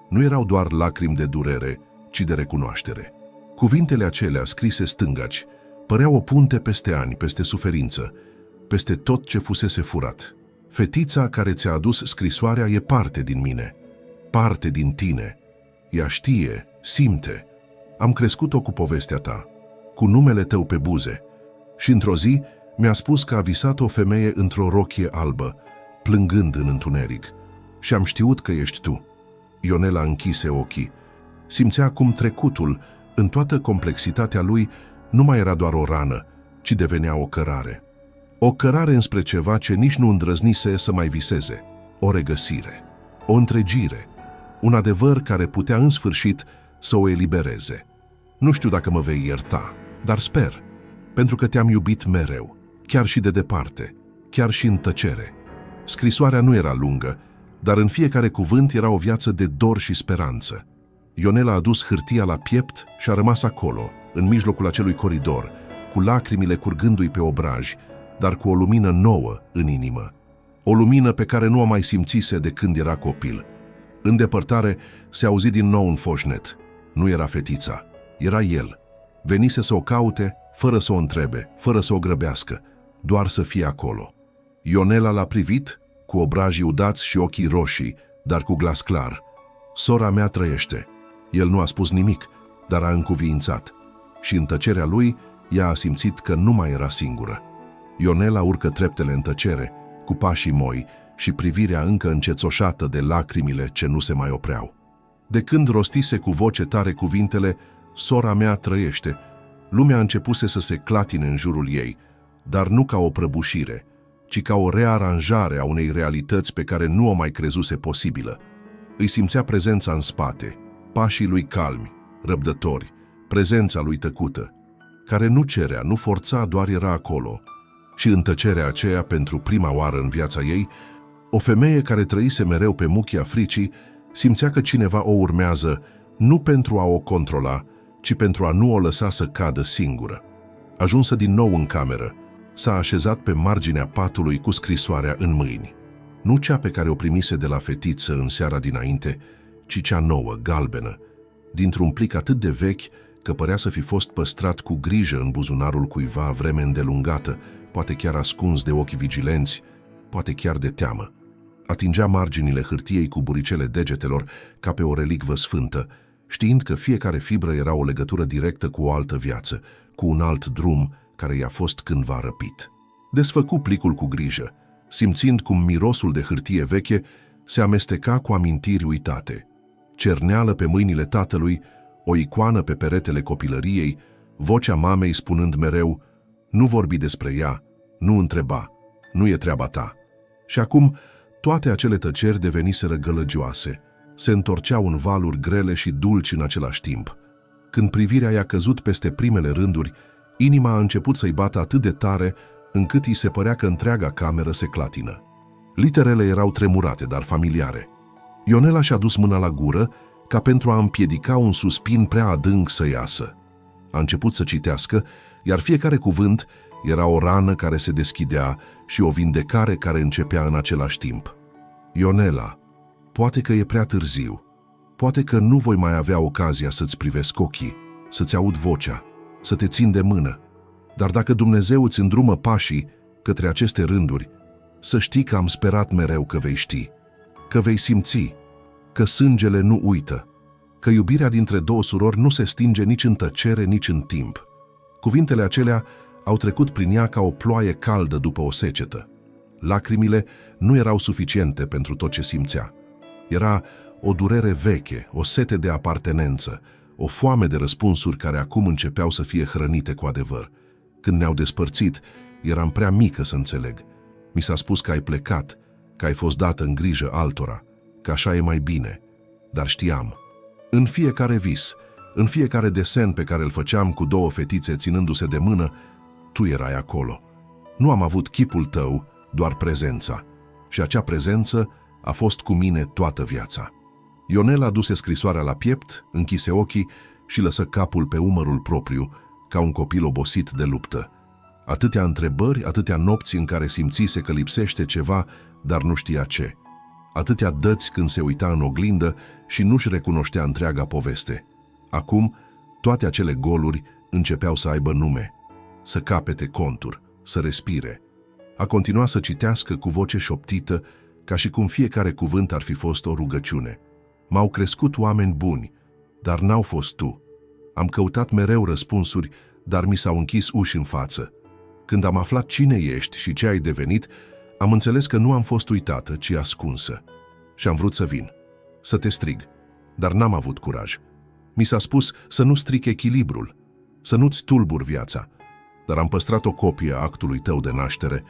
Nu erau doar lacrimi de durere, ci de recunoaștere. Cuvintele acelea, scrise stângaci, păreau o punte peste ani, peste suferință, peste tot ce fusese furat. Fetița care ți-a adus scrisoarea e parte din mine, parte din tine. Ea știe, simte. Am crescut-o cu povestea ta, cu numele tău pe buze. Și într-o zi mi-a spus că a visat o femeie într-o rochie albă, plângând în întuneric. Și am știut că ești tu. Ionela închise ochii. Simțea cum trecutul, în toată complexitatea lui, nu mai era doar o rană, ci devenea o cărare. O cărare înspre ceva ce nici nu îndrăznise să mai viseze. O regăsire, o întregire, un adevăr care putea în sfârșit să o elibereze. Nu știu dacă mă vei ierta, dar sper, pentru că te-am iubit mereu, chiar și de departe, chiar și în tăcere. Scrisoarea nu era lungă, dar în fiecare cuvânt era o viață de dor și speranță. Ionela a dus hârtia la piept și a rămas acolo, în mijlocul acelui coridor, cu lacrimile curgându-i pe obraj, dar cu o lumină nouă în inimă. O lumină pe care nu o mai simțise de când era copil. În depărtare se auzi din nou un foșnet. Nu era fetița, era el. Venise să o caute, fără să o întrebe, fără să o grăbească, doar să fie acolo. Ionela l-a privit, cu obrajii udați și ochii roșii, dar cu glas clar. Sora mea trăiește. El nu a spus nimic, dar a încuviințat. Și în tăcerea lui, ea a simțit că nu mai era singură. Ionela urcă treptele în tăcere, cu pașii moi și privirea încă încețoșată de lacrimile ce nu se mai opreau. De când rostise cu voce tare cuvintele, sora mea trăiește, lumea începuse să se clatine în jurul ei, dar nu ca o prăbușire, ci ca o rearanjare a unei realități pe care nu o mai crezuse posibilă. Îi simțea prezența în spate, pașii lui calmi, răbdători, prezența lui tăcută, care nu cerea, nu forța, doar era acolo. Și în tăcerea aceea, pentru prima oară în viața ei, o femeie care trăise mereu pe muchia fricii simțea că cineva o urmează, nu pentru a o controla, ci pentru a nu o lăsa să cadă singură. Ajunsă din nou în cameră, s-a așezat pe marginea patului cu scrisoarea în mâini. Nu cea pe care o primise de la fetiță în seara dinainte, ci cea nouă, galbenă, dintr-un plic atât de vechi că părea să fi fost păstrat cu grijă în buzunarul cuiva vreme îndelungată, poate chiar ascuns de ochi vigilenți, poate chiar de teamă. Atingea marginile hârtiei cu buricele degetelor ca pe o relicvă sfântă, știind că fiecare fibră era o legătură directă cu o altă viață, cu un alt drum care i-a fost cândva răpit. Desfăcu plicul cu grijă, simțind cum mirosul de hârtie veche se amesteca cu amintiri uitate. Cerneală pe mâinile tatălui, o icoană pe peretele copilăriei, vocea mamei spunând mereu: "Nu vorbi despre ea, nu întreba, nu e treaba ta." Și acum toate acele tăceri deveniseră gălăgioase, se întorceau în valuri grele și dulci în același timp. Când privirea i-a căzut peste primele rânduri, inima a început să-i bată atât de tare încât îi se părea că întreaga cameră se clatină. Literele erau tremurate, dar familiare. Ionela și-a dus mâna la gură ca pentru a împiedica un suspin prea adânc să iasă. A început să citească, iar fiecare cuvânt era o rană care se deschidea și o vindecare care începea în același timp. Ionela, poate că e prea târziu, poate că nu voi mai avea ocazia să-ți privesc ochii, să-ți aud vocea, să te țin de mână, dar dacă Dumnezeu îți îndrumă pașii către aceste rânduri, să știi că am sperat mereu că vei ști, că vei simți, că sângele nu uită, că iubirea dintre două surori nu se stinge nici în tăcere, nici în timp. Cuvintele acelea au trecut prin ea ca o ploaie caldă după o secetă. Lacrimile nu erau suficiente pentru tot ce simțea. Era o durere veche, o sete de apartenență, o foame de răspunsuri care acum începeau să fie hrănite cu adevăr. Când ne-au despărțit, eram prea mică să înțeleg. Mi s-a spus că ai plecat, că ai fost dată în grijă altora, că așa e mai bine. Dar știam. În fiecare vis, în fiecare desen pe care îl făceam cu două fetițe ținându-se de mână, tu erai acolo. Nu am avut chipul tău, doar prezența. Și acea prezență a fost cu mine toată viața. Ionela duse scrisoarea la piept, închise ochii și lăsă capul pe umărul propriu, ca un copil obosit de luptă. Atâtea întrebări, atâtea nopți în care simțise că lipsește ceva, dar nu știa ce. Atâtea dăți când se uita în oglindă și nu-și recunoștea întreaga poveste. Acum, toate acele goluri începeau să aibă nume, să capete contur, să respire. A continuat să citească cu voce șoptită, ca și cum fiecare cuvânt ar fi fost o rugăciune. M-au crescut oameni buni, dar n-au fost tu. Am căutat mereu răspunsuri, dar mi s-au închis uși în față. Când am aflat cine ești și ce ai devenit, am înțeles că nu am fost uitată, ci ascunsă. Și am vrut să vin, să te strig, dar n-am avut curaj. Mi s-a spus să nu stric echilibrul, să nu-ți tulbur viața, dar am păstrat o copie a actului tău de naștere,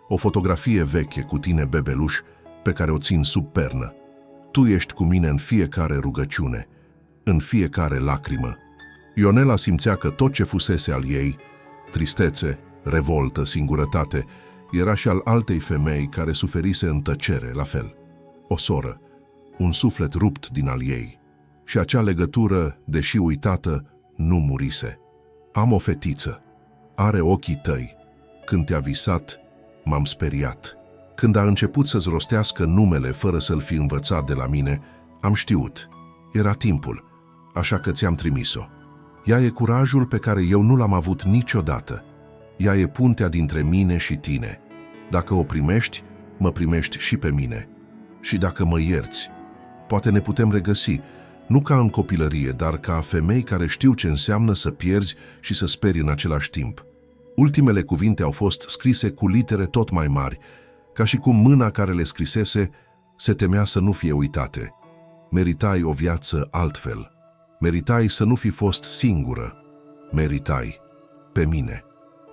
o fotografie veche cu tine bebeluș pe care o țin sub pernă. Tu ești cu mine în fiecare rugăciune, în fiecare lacrimă. Ionela simțea că tot ce fusese al ei, tristețe, revoltă, singurătate, era și al altei femei care suferise în tăcere la fel. o soră, un suflet rupt din al ei. Și acea legătură, deși uitată, nu murise. Am o fetiță. Are ochii tăi. Când te-a visat, m-am speriat. Când a început să-ți rostească numele fără să-l fi învățat de la mine, am știut. Era timpul, așa că ți-am trimis-o. Ea e curajul pe care eu nu l-am avut niciodată. Ea e puntea dintre mine și tine. Dacă o primești, mă primești și pe mine. Și dacă mă ierți, poate ne putem regăsi, nu ca în copilărie, dar ca femei care știu ce înseamnă să pierzi și să speri în același timp. Ultimele cuvinte au fost scrise cu litere tot mai mari, ca și cum mâna care le scrisese se temea să nu fie uitate. Meritai o viață altfel. Meritai să nu fi fost singură. Meritai pe mine.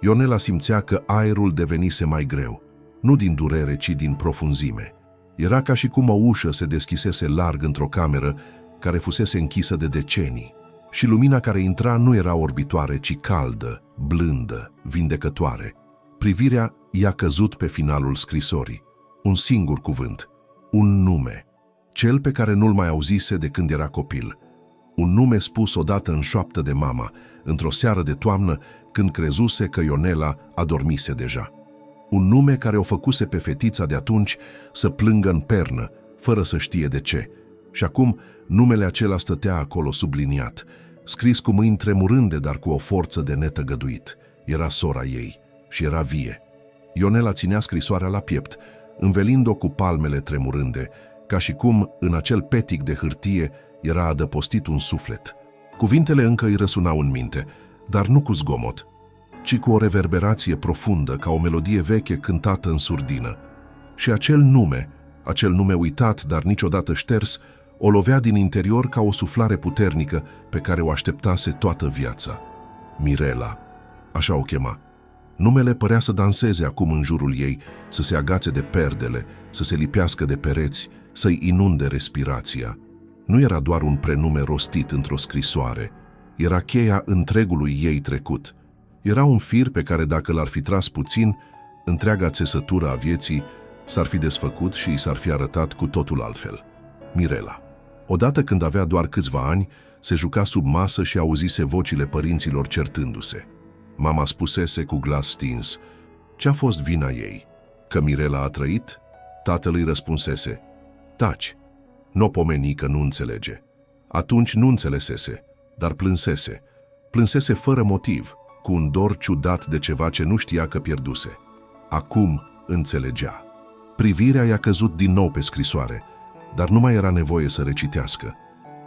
Ionela simțea că aerul devenise mai greu, nu din durere, ci din profunzime. Era ca și cum o ușă se deschisese larg într-o cameră care fusese închisă de decenii. Și lumina care intra nu era orbitoare, ci caldă, blândă, vindecătoare. Privirea i-a căzut pe finalul scrisorii. Un singur cuvânt, un nume, cel pe care nu-l mai auzise de când era copil. Un nume spus odată în șoaptă de mama, într-o seară de toamnă, când crezuse că Ionela adormise deja. Un nume care o făcuse pe fetița de atunci să plângă în pernă, fără să știe de ce. Și acum numele acela stătea acolo subliniat, scris cu mâini tremurânde, dar cu o forță de netăgăduit. Era sora ei și era vie. Ionela ținea scrisoarea la piept, învelind-o cu palmele tremurânde, ca și cum în acel petic de hârtie era adăpostit un suflet. Cuvintele încă îi răsunau în minte, dar nu cu zgomot, ci cu o reverberație profundă, ca o melodie veche cântată în surdină. Și acel nume uitat, dar niciodată șters, o lovea din interior ca o suflare puternică pe care o așteptase toată viața. Mirela, așa o chema. Numele părea să danseze acum în jurul ei, să se agațe de perdele, să se lipească de pereți, să-i inunde respirația. Nu era doar un prenume rostit într-o scrisoare, era cheia întregului ei trecut. Era un fir pe care, dacă l-ar fi tras puțin, întreaga țesătură a vieții s-ar fi desfăcut și i s-ar fi arătat cu totul altfel. Mirela. Odată când avea doar câțiva ani, se juca sub masă și auzise vocile părinților certându-se. Mama spusese cu glas stins: "Ce-a fost vina ei? Că Mirela a trăit?" Tatăl îi răspunsese: "Taci, n-o pomeni că nu înțelege." Atunci nu înțelesese, dar plânsese. Plânsese fără motiv, cu un dor ciudat de ceva ce nu știa că pierduse. Acum înțelegea. Privirea i-a căzut din nou pe scrisoare, dar nu mai era nevoie să recitească.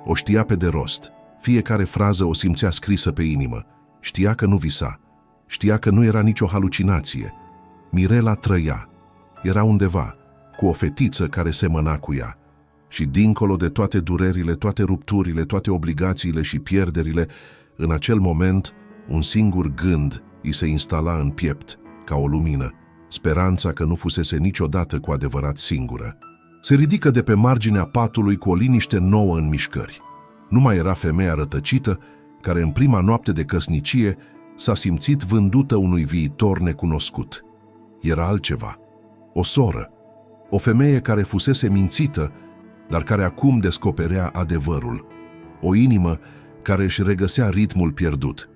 O știa pe de rost. Fiecare frază o simțea scrisă pe inimă. Știa că nu visa. Știa că nu era nicio halucinație. Mirela trăia. Era undeva, cu o fetiță care semăna cu ea. Și dincolo de toate durerile, toate rupturile, toate obligațiile și pierderile, în acel moment, un singur gând îi se instala în piept, ca o lumină, speranța că nu fusese niciodată cu adevărat singură. Se ridică de pe marginea patului cu o liniște nouă în mișcări. Nu mai era femeia rătăcită, care în prima noapte de căsnicie s-a simțit vândută unui viitor necunoscut. Era altceva. O soră. O femeie care fusese mințită, dar care acum descoperea adevărul. O inimă care își regăsea ritmul pierdut.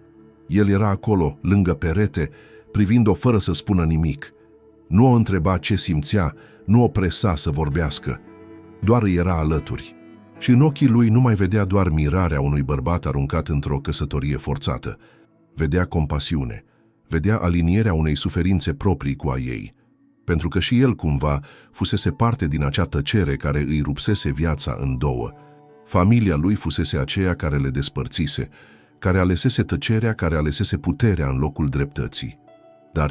El era acolo, lângă perete, privind-o fără să spună nimic. Nu o întreba ce simțea, nu o presa să vorbească. Doar îi era alături. Și în ochii lui nu mai vedea doar mirarea unui bărbat aruncat într-o căsătorie forțată. Vedea compasiune. Vedea alinierea unei suferințe proprii cu a ei. Pentru că și el, cumva, fusese parte din acea tăcere care îi rupsese viața în două. Familia lui fusese aceea care le despărțise, care alesese tăcerea, care alesese puterea în locul dreptății. Dar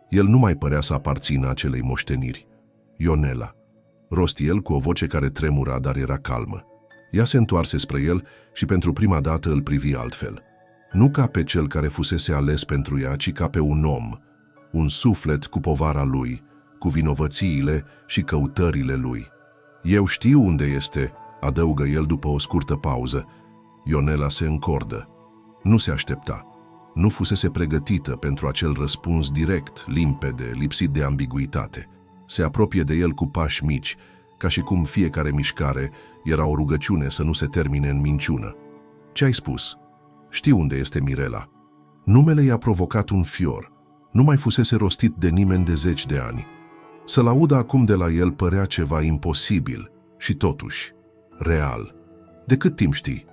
el nu mai părea să aparțină acelei moșteniri. Ionela. Rosti el cu o voce care tremura, dar era calmă. Ea se întoarse spre el și pentru prima dată îl privi altfel. Nu ca pe cel care fusese ales pentru ea, ci ca pe un om, un suflet cu povara lui, cu vinovățiile și căutările lui. "Eu știu unde este," adăugă el după o scurtă pauză. Ionela se încordă. Nu se aștepta. Nu fusese pregătită pentru acel răspuns direct, limpede, lipsit de ambiguitate. Se apropie de el cu pași mici, ca și cum fiecare mișcare era o rugăciune să nu se termine în minciună. Ce ai spus? Știu unde este Mirela. Numele i-a provocat un fior. Nu mai fusese rostit de nimeni de 10 de ani. Să-l audă acum de la el părea ceva imposibil și totuși real. De cât timp știi?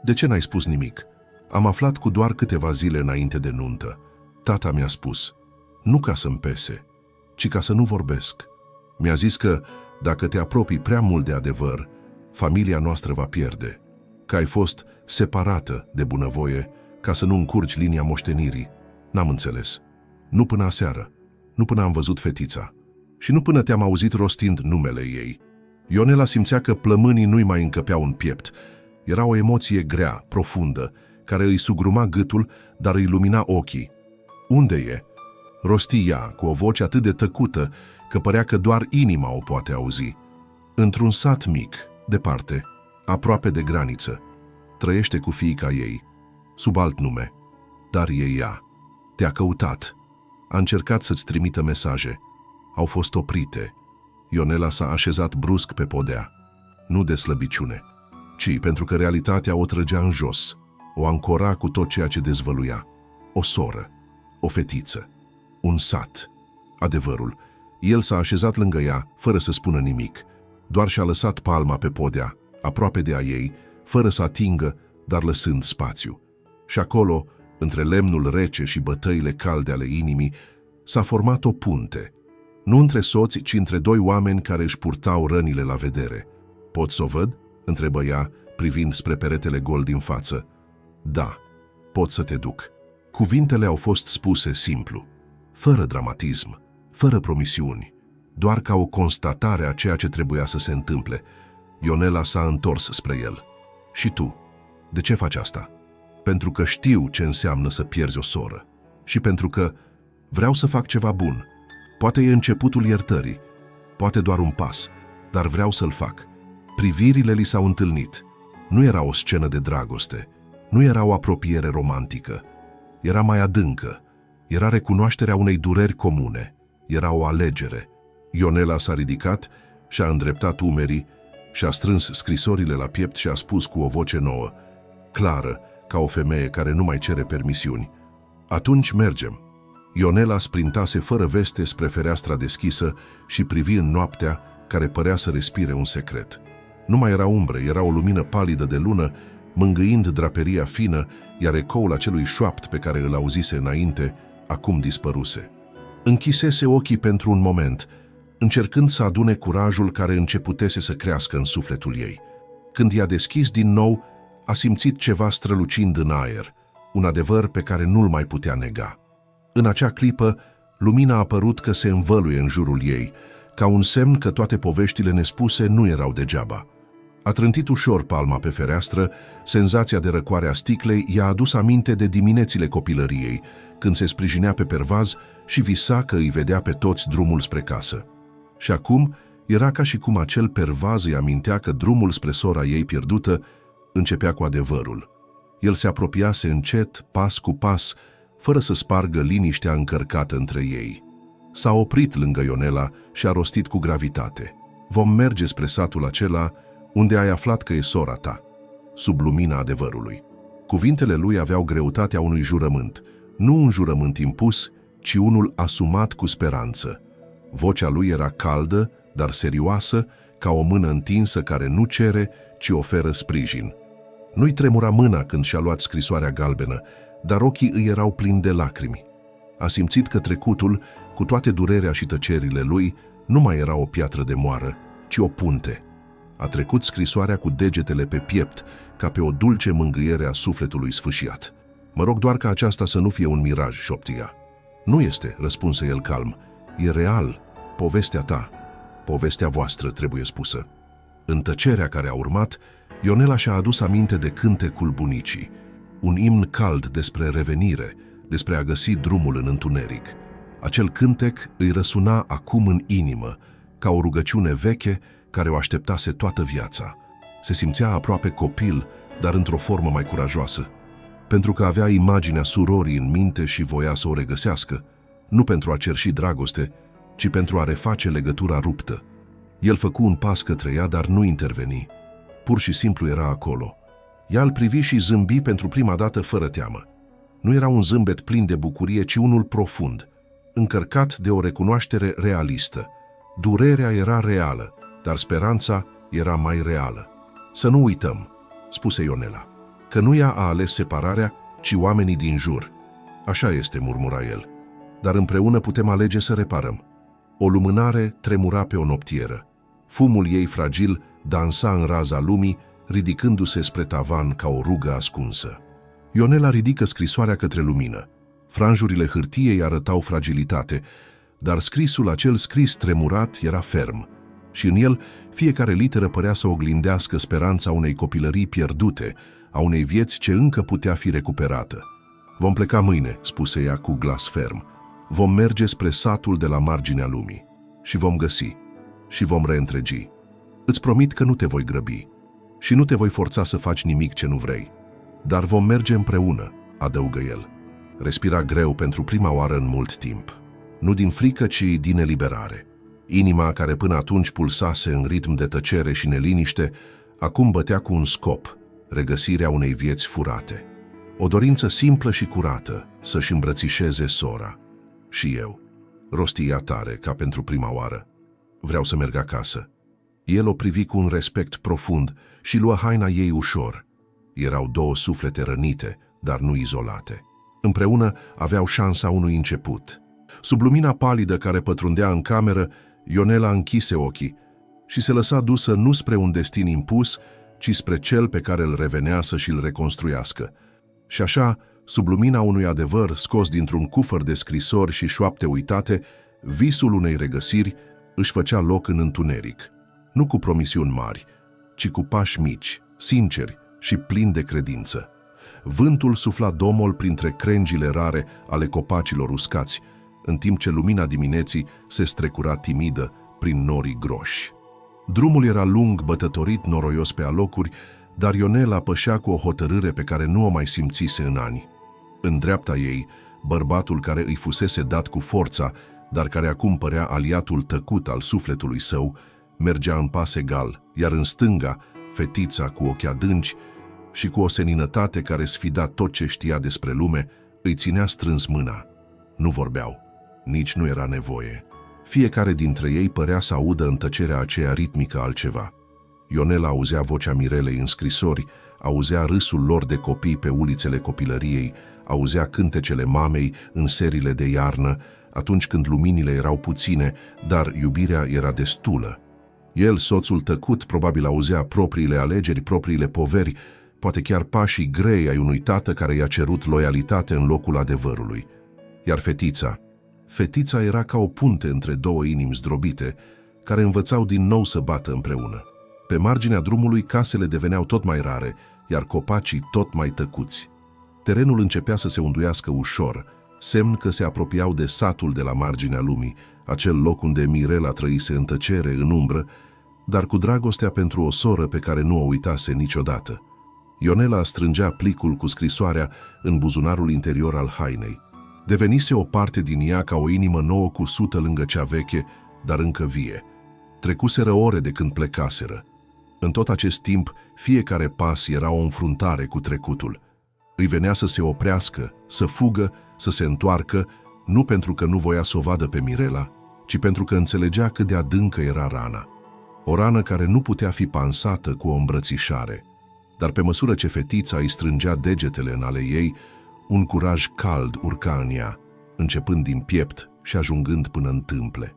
De ce n-ai spus nimic? Am aflat cu doar câteva zile înainte de nuntă. Tata mi-a spus, nu ca să-mi pese, ci ca să nu vorbesc. Mi-a zis că, dacă te apropii prea mult de adevăr, familia noastră va pierde, că ai fost separată de bunăvoie ca să nu încurci linia moștenirii. N-am înțeles. Nu până aseară, nu până am văzut fetița și nu până te-am auzit rostind numele ei. Ionela simțea că plămânii nu-i mai încăpeau în piept. Era o emoție grea, profundă, care îi sugruma gâtul, dar îi lumina ochii. Unde e? Rosti ea, cu o voce atât de tăcută, că părea că doar inima o poate auzi. Într-un sat mic, departe, aproape de graniță. Trăiește cu fiica ei, sub alt nume. Dar e ea. Te-a căutat. A încercat să-ți trimită mesaje. Au fost oprite. Ionela s-a așezat brusc pe podea. Nu de slăbiciune, ci pentru că realitatea o trăgea în jos. O ancora cu tot ceea ce dezvăluia. O soră, o fetiță, un sat. Adevărul. El s-a așezat lângă ea, fără să spună nimic. Doar și-a lăsat palma pe podea, aproape de a ei, fără să atingă, dar lăsând spațiu. Și acolo, între lemnul rece și bătăile calde ale inimii, s-a format o punte. Nu între soți, ci între doi oameni care își purtau rănile la vedere. Pot să o văd? Întrebă ea, privind spre peretele gol din față. Da, pot să te duc. Cuvintele au fost spuse simplu, fără dramatism, fără promisiuni, doar ca o constatare a ceea ce trebuia să se întâmple. Ionela s-a întors spre el. Și tu? De ce faci asta? Pentru că știu ce înseamnă să pierzi o soră. Și pentru că vreau să fac ceva bun. Poate e începutul iertării, poate doar un pas, dar vreau să-l fac. Privirile li s-au întâlnit. Nu era o scenă de dragoste, nu era o apropiere romantică. Era mai adâncă. Era recunoașterea unei dureri comune. Era o alegere. Ionela s-a ridicat și-a îndreptat umerii, și-a strâns scrisorile la piept și a spus cu o voce nouă, clară, ca o femeie care nu mai cere permisiuni. Atunci mergem. Ionela sprintase fără veste spre fereastra deschisă și privi în noaptea care părea să respire un secret. Nu mai era umbre, era o lumină palidă de lună, mângâind draperia fină, iar ecoul acelui șoapt pe care îl auzise înainte, acum dispăruse. Închisese ochii pentru un moment, încercând să adune curajul care începutese să crească în sufletul ei. Când i-a deschis din nou, a simțit ceva strălucind în aer, un adevăr pe care nu-l mai putea nega. În acea clipă, lumina a părut că se învăluie în jurul ei, ca un semn că toate poveștile nespuse nu erau degeaba. A trântit ușor palma pe fereastră, senzația de răcoare a sticlei i-a adus aminte de diminețile copilăriei, când se sprijinea pe pervaz și visa că îi vedea pe toți drumul spre casă. Și acum era ca și cum acel pervaz îi amintea că drumul spre sora ei pierdută începea cu adevărul. El se apropiase încet, pas cu pas, fără să spargă liniștea încărcată între ei. S-a oprit lângă Ionela și a rostit cu gravitate. Vom merge spre satul acela unde ai aflat că e sora ta, sub lumina adevărului. Cuvintele lui aveau greutatea unui jurământ, nu un jurământ impus, ci unul asumat cu speranță. Vocea lui era caldă, dar serioasă, ca o mână întinsă care nu cere, ci oferă sprijin. Nu-i tremura mâna când și-a luat scrisoarea galbenă, dar ochii îi erau plini de lacrimi. A simțit că trecutul, cu toate durerea și tăcerile lui, nu mai era o piatră de moară, ci o punte. A trecut scrisoarea cu degetele pe piept, ca pe o dulce mângâiere a sufletului sfâșiat. Mă rog doar ca aceasta să nu fie un miraj, șoptia. Nu este, răspunse el calm. E real, povestea ta. Povestea voastră trebuie spusă. În tăcerea care a urmat, Ionela și-a adus aminte de cântecul bunicii, un imn cald despre revenire, despre a găsi drumul în întuneric. Acel cântec îi răsuna acum în inimă, ca o rugăciune veche care o așteptase toată viața. Se simțea aproape copil, dar într-o formă mai curajoasă, pentru că avea imaginea surorii în minte și voia să o regăsească, nu pentru a cerși dragoste, ci pentru a reface legătura ruptă. El făcu un pas către ea, dar nu interveni. Pur și simplu era acolo. Ea îl privi și zâmbi pentru prima dată fără teamă. Nu era un zâmbet plin de bucurie, ci unul profund, încărcat de o recunoaștere realistă. Durerea era reală, dar speranța era mai reală. Să nu uităm, spuse Ionela, că nu ea a ales separarea, ci oamenii din jur. Așa este, murmura el, dar împreună putem alege să reparăm. O lumânare tremura pe o noptieră. Fumul ei fragil dansa în raza lumii, ridicându-se spre tavan ca o rugă ascunsă. Ionela ridică scrisoarea către lumină. Franjurile hârtiei arătau fragilitate, dar scrisul acel scris tremurat era ferm și în el fiecare literă părea să oglindească speranța unei copilării pierdute, a unei vieți ce încă putea fi recuperată. Vom pleca mâine, spuse ea cu glas ferm. Vom merge spre satul de la marginea lumii și vom găsi și vom reîntregi. Îți promit că nu te voi grăbi și nu te voi forța să faci nimic ce nu vrei. Dar vom merge împreună, adăugă el. Respira greu pentru prima oară în mult timp. Nu din frică, ci din eliberare. Inima care până atunci pulsase în ritm de tăcere și neliniște, acum bătea cu un scop, regăsirea unei vieți furate. O dorință simplă și curată să-și îmbrățișeze sora. Și eu, rosti ea tare, ca pentru prima oară. Vreau să merg acasă. El o privi cu un respect profund și luă haina ei ușor. Erau două suflete rănite, dar nu izolate. Împreună aveau șansa unui început. Sub lumina palidă care pătrundea în cameră, Ionela închise ochii și se lăsa dusă nu spre un destin impus, ci spre cel pe care îl revenea să și-l reconstruiască. Și așa, sub lumina unui adevăr scos dintr-un cufăr de scrisori și șoapte uitate, visul unei regăsiri își făcea loc în întuneric. Nu cu promisiuni mari, ci cu pași mici, sinceri și plini de credință. Vântul sufla domol printre crengile rare ale copacilor uscați, în timp ce lumina dimineții se strecura timidă prin norii groși. Drumul era lung, bătătorit, noroios pe alocuri, dar Ionela pășea cu o hotărâre pe care nu o mai simțise în ani. În dreapta ei, bărbatul care îi fusese dat cu forța, dar care acum părea aliatul tăcut al sufletului său, mergea în pas egal, iar în stânga, fetița cu ochi adânci și cu o seninătate care sfida tot ce știa despre lume, îi ținea strâns mâna. Nu vorbeau, nici nu era nevoie. Fiecare dintre ei părea să audă în tăcerea aceea ritmică altceva. Ionela auzea vocea Mirelei în scrisori, auzea râsul lor de copii pe ulițele copilăriei, auzea cântecele mamei în serile de iarnă, atunci când luminile erau puține, dar iubirea era destulă. El, soțul tăcut, probabil auzea propriile alegeri, propriile poveri, poate chiar pașii grei ai unui tată care i-a cerut loialitate în locul adevărului. Iar fetița era ca o punte între două inimi zdrobite, care învățau din nou să bată împreună. Pe marginea drumului, casele deveneau tot mai rare, iar copacii tot mai tăcuți. Terenul începea să se unduiască ușor, semn că se apropiau de satul de la marginea lumii, acel loc unde Mirela trăise în tăcere, în umbră, dar cu dragostea pentru o soră pe care nu o uitase niciodată. Ionela strângea plicul cu scrisoarea în buzunarul interior al hainei. Devenise o parte din ea ca o inimă nouă cusută lângă cea veche, dar încă vie. Trecuseră ore de când plecaseră. În tot acest timp, fiecare pas era o înfruntare cu trecutul. Îi venea să se oprească, să fugă, să se întoarcă, nu pentru că nu voia să o vadă pe Mirela, ci pentru că înțelegea cât de adâncă era rana. O rană care nu putea fi pansată cu o îmbrățișare. Dar pe măsură ce fetița îi strângea degetele în ale ei, un curaj cald urca în ea, începând din piept și ajungând până în tâmple.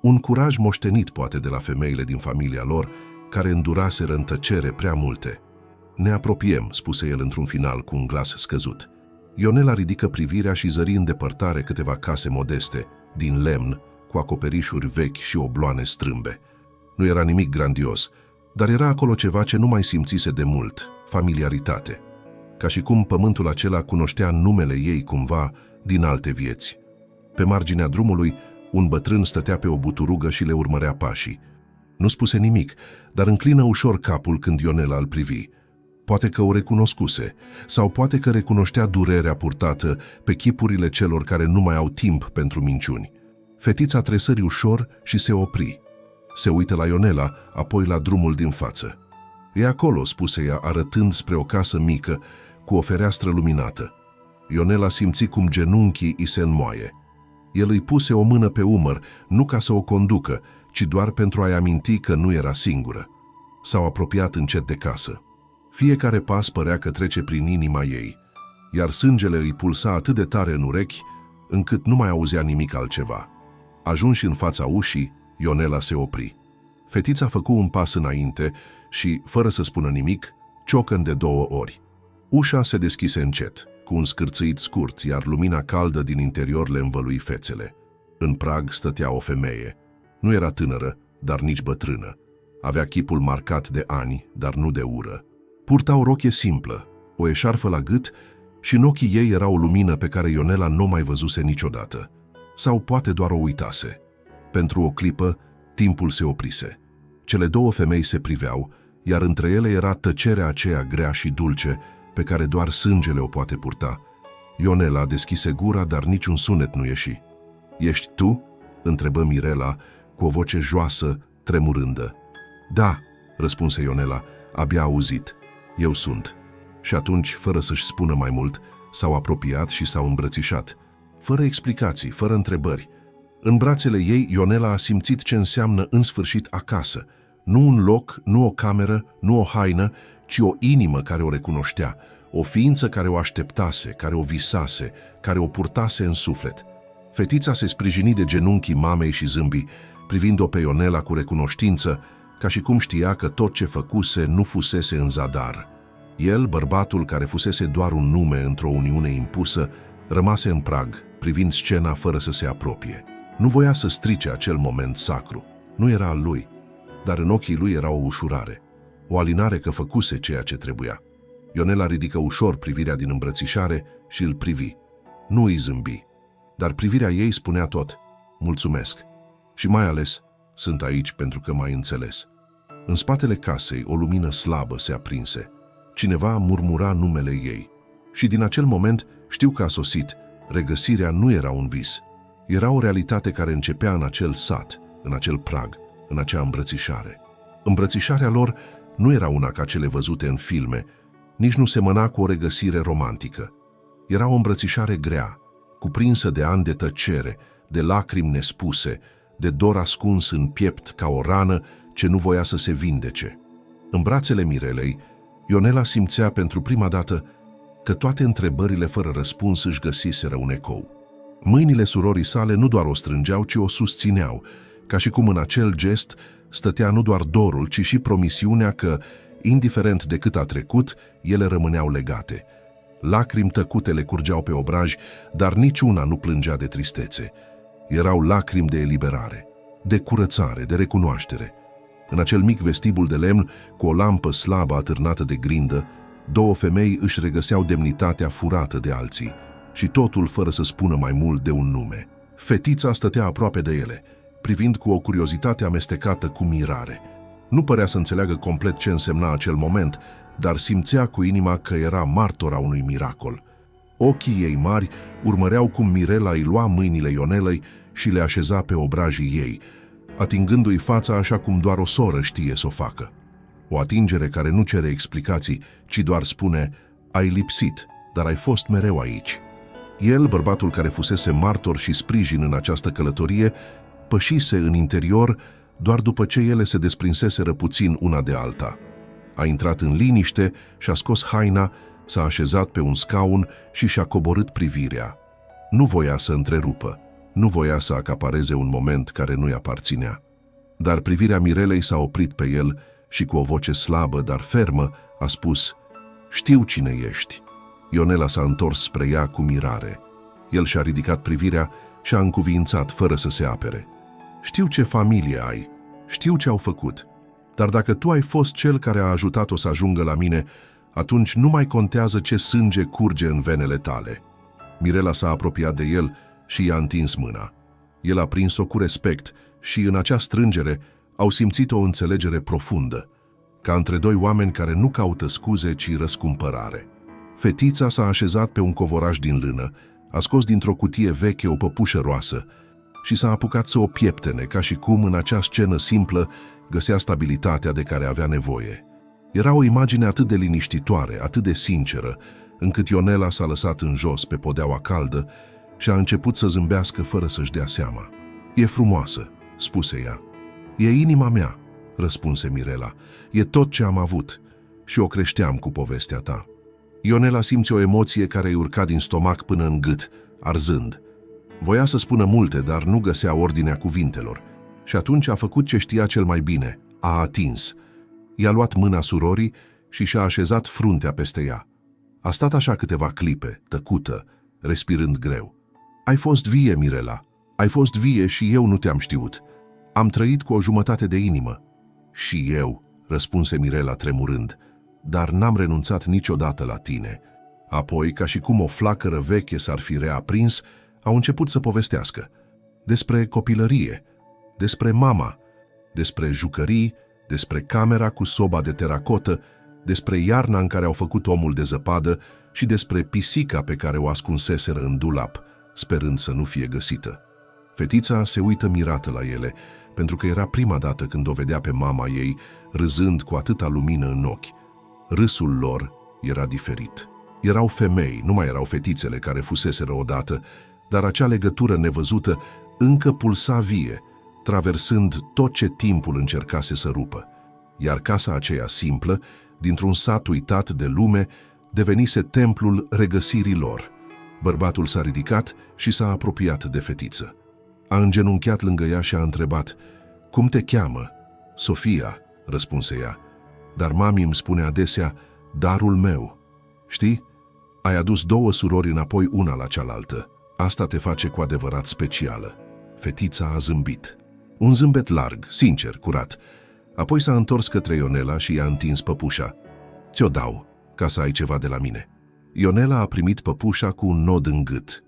Un curaj moștenit poate de la femeile din familia lor, care înduraseră în tăcere prea multe. Ne apropiem, spuse el într-un final cu un glas scăzut. Ionela ridică privirea și zări în depărtare câteva case modeste, din lemn, cu acoperișuri vechi și obloane strâmbe. Nu era nimic grandios, dar era acolo ceva ce nu mai simțise de mult, familiaritate. Ca și cum pământul acela cunoștea numele ei cumva din alte vieți. Pe marginea drumului, un bătrân stătea pe o buturugă și le urmărea pașii. Nu spuse nimic, dar înclină ușor capul când Ionela îl privi. Poate că o recunoscuse, sau poate că recunoștea durerea purtată pe chipurile celor care nu mai au timp pentru minciuni. Fetița tresări ușor și se opri. Se uită la Ionela, apoi la drumul din față. "E acolo," spuse ea, arătând spre o casă mică, cu o fereastră luminată. Ionela simți cum genunchii îi se înmoaie. El îi puse o mână pe umăr, nu ca să o conducă, ci doar pentru a-i aminti că nu era singură. S-au apropiat încet de casă. Fiecare pas părea că trece prin inima ei, iar sângele îi pulsa atât de tare în urechi, încât nu mai auzea nimic altceva. Ajunși în fața ușii, Ionela se opri. Fetița făcu un pas înainte și, fără să spună nimic, ciocăn de 2 ori. Ușa se deschise încet, cu un scârțâit scurt, iar lumina caldă din interior le învălui fețele. În prag stătea o femeie. Nu era tânără, dar nici bătrână. Avea chipul marcat de ani, dar nu de ură. Purta o rochie simplă, o eșarfă la gât și în ochii ei era o lumină pe care Ionela nu mai văzuse niciodată. Sau poate doar o uitase. Pentru o clipă, timpul se oprise. Cele 2 femei se priveau, iar între ele era tăcerea aceea grea și dulce pe care doar sângele o poate purta. Ionela deschise gura, dar niciun sunet nu ieși. "Ești tu?" întrebă Mirela, cu o voce joasă, tremurândă. "Da," răspunse Ionela, abia auzit. "Eu sunt." Și atunci, fără să-și spună mai mult, s-au apropiat și s-au îmbrățișat. Fără explicații, fără întrebări. În brațele ei, Ionela a simțit ce înseamnă în sfârșit acasă. Nu un loc, nu o cameră, nu o haină, ci o inimă care o recunoștea, o ființă care o așteptase, care o visase, care o purtase în suflet. Fetița se sprijini de genunchii mamei și zâmbi, privind-o pe Ionela cu recunoștință, ca și cum știa că tot ce făcuse nu fusese în zadar. El, bărbatul care fusese doar un nume într-o uniune impusă, rămase în prag, privind scena fără să se apropie. Nu voia să strice acel moment sacru. Nu era al lui, dar în ochii lui era o ușurare, o alinare că făcuse ceea ce trebuia. Ionela ridică ușor privirea din îmbrățișare și îl privi. Nu îi zâmbi, dar privirea ei spunea tot: "Mulțumesc. Și mai ales, sunt aici pentru că m-ai înțeles." În spatele casei, o lumină slabă se aprinse. Cineva murmura numele ei. Și din acel moment știu că a sosit. Regăsirea nu era un vis. Era o realitate care începea în acel sat, în acel prag, în acea îmbrățișare. Îmbrățișarea lor nu era una ca cele văzute în filme, nici nu semăna cu o regăsire romantică. Era o îmbrățișare grea, cuprinsă de ani de tăcere, de lacrimi nespuse, de dor ascuns în piept ca o rană ce nu voia să se vindece. În brațele Mirelei, Ionela simțea pentru prima dată că toate întrebările fără răspuns își găsiseră un ecou. Mâinile surorii sale nu doar o strângeau, ci o susțineau, ca și cum în acel gest stătea nu doar dorul, ci și promisiunea că, indiferent de cât a trecut, ele rămâneau legate. Lacrimi tăcute le curgeau pe obraj, dar niciuna nu plângea de tristețe. Erau lacrimi de eliberare, de curățare, de recunoaștere. În acel mic vestibul de lemn, cu o lampă slabă atârnată de grindă, 2 femei își regăseau demnitatea furată de alții, și totul fără să spună mai mult de un nume. Fetița stătea aproape de ele, privind cu o curiozitate amestecată cu mirare. Nu părea să înțeleagă complet ce însemna acel moment, dar simțea cu inima că era martora unui miracol. Ochii ei mari urmăreau cum Mirela îi lua mâinile Ionelei și le așeza pe obrajii ei, atingându-i fața așa cum doar o soră știe să o facă. O atingere care nu cere explicații, ci doar spune: "Ai lipsit, dar ai fost mereu aici." El, bărbatul care fusese martor și sprijin în această călătorie, pășise în interior doar după ce ele se desprinseseră puțin una de alta. A intrat în liniște și-a scos haina, s-a așezat pe un scaun și și-a coborât privirea. Nu voia să întrerupă, nu voia să acapareze un moment care nu-i aparținea. Dar privirea Mirelei s-a oprit pe el și cu o voce slabă, dar fermă, a spus: "Știu cine ești." Ionela s-a întors spre ea cu mirare. El și-a ridicat privirea și a încuviințat fără să se apere: "Știu ce familie ai, știu ce au făcut, dar dacă tu ai fost cel care a ajutat-o să ajungă la mine, atunci nu mai contează ce sânge curge în venele tale." Mirela s-a apropiat de el și i-a întins mâna. El a prins-o cu respect și în acea strângere au simțit o înțelegere profundă, ca între 2 oameni care nu caută scuze, ci răscumpărare. Fetița s-a așezat pe un covoraș din lână, a scos dintr-o cutie veche o păpușă roasă și s-a apucat să o pieptene, ca și cum în acea scenă simplă găsea stabilitatea de care avea nevoie. Era o imagine atât de liniștitoare, atât de sinceră, încât Ionela s-a lăsat în jos pe podeaua caldă și a început să zâmbească fără să-și dea seama. "E frumoasă," spuse ea. "E inima mea," răspunse Mirela. "E tot ce am avut și o creșteam cu povestea ta." Ionela simți o emoție care îi urca din stomac până în gât, arzând. Voia să spună multe, dar nu găsea ordinea cuvintelor. Și atunci a făcut ce știa cel mai bine, a atins. I-a luat mâna surorii și și-a așezat fruntea peste ea. A stat așa câteva clipe, tăcută, respirând greu. "Ai fost vie, Mirela. Ai fost vie și eu nu te-am știut. Am trăit cu o jumătate de inimă." "Și eu," răspunse Mirela tremurând, "dar n-am renunțat niciodată la tine." Apoi, ca și cum o flacără veche s-ar fi reaprins, au început să povestească. Despre copilărie, despre mama, despre jucării, despre camera cu soba de teracotă, despre iarna în care au făcut omul de zăpadă și despre pisica pe care o ascunseseră în dulap, sperând să nu fie găsită. Fetița se uită mirată la ele, pentru că era prima dată când o vedea pe mama ei râzând cu atâta lumină în ochi. Râsul lor era diferit. Erau femei, nu mai erau fetițele care fuseseră odată, dar acea legătură nevăzută încă pulsa vie, traversând tot ce timpul încercase să rupă. Iar casa aceea simplă, dintr-un sat uitat de lume, devenise templul regăsirii lor. Bărbatul s-a ridicat și s-a apropiat de fetiță. A îngenunchiat lângă ea și a întrebat: "Cum te cheamă?" "Sofia," răspunse ea. "Dar mami îmi spune adesea, darul meu. Știi, ai adus două surori înapoi una la cealaltă. Asta te face cu adevărat specială." Fetița a zâmbit. Un zâmbet larg, sincer, curat. Apoi s-a întors către Ionela și i-a întins păpușa. "Ți-o dau, ca să ai ceva de la mine." Ionela a primit păpușa cu un nod în gât.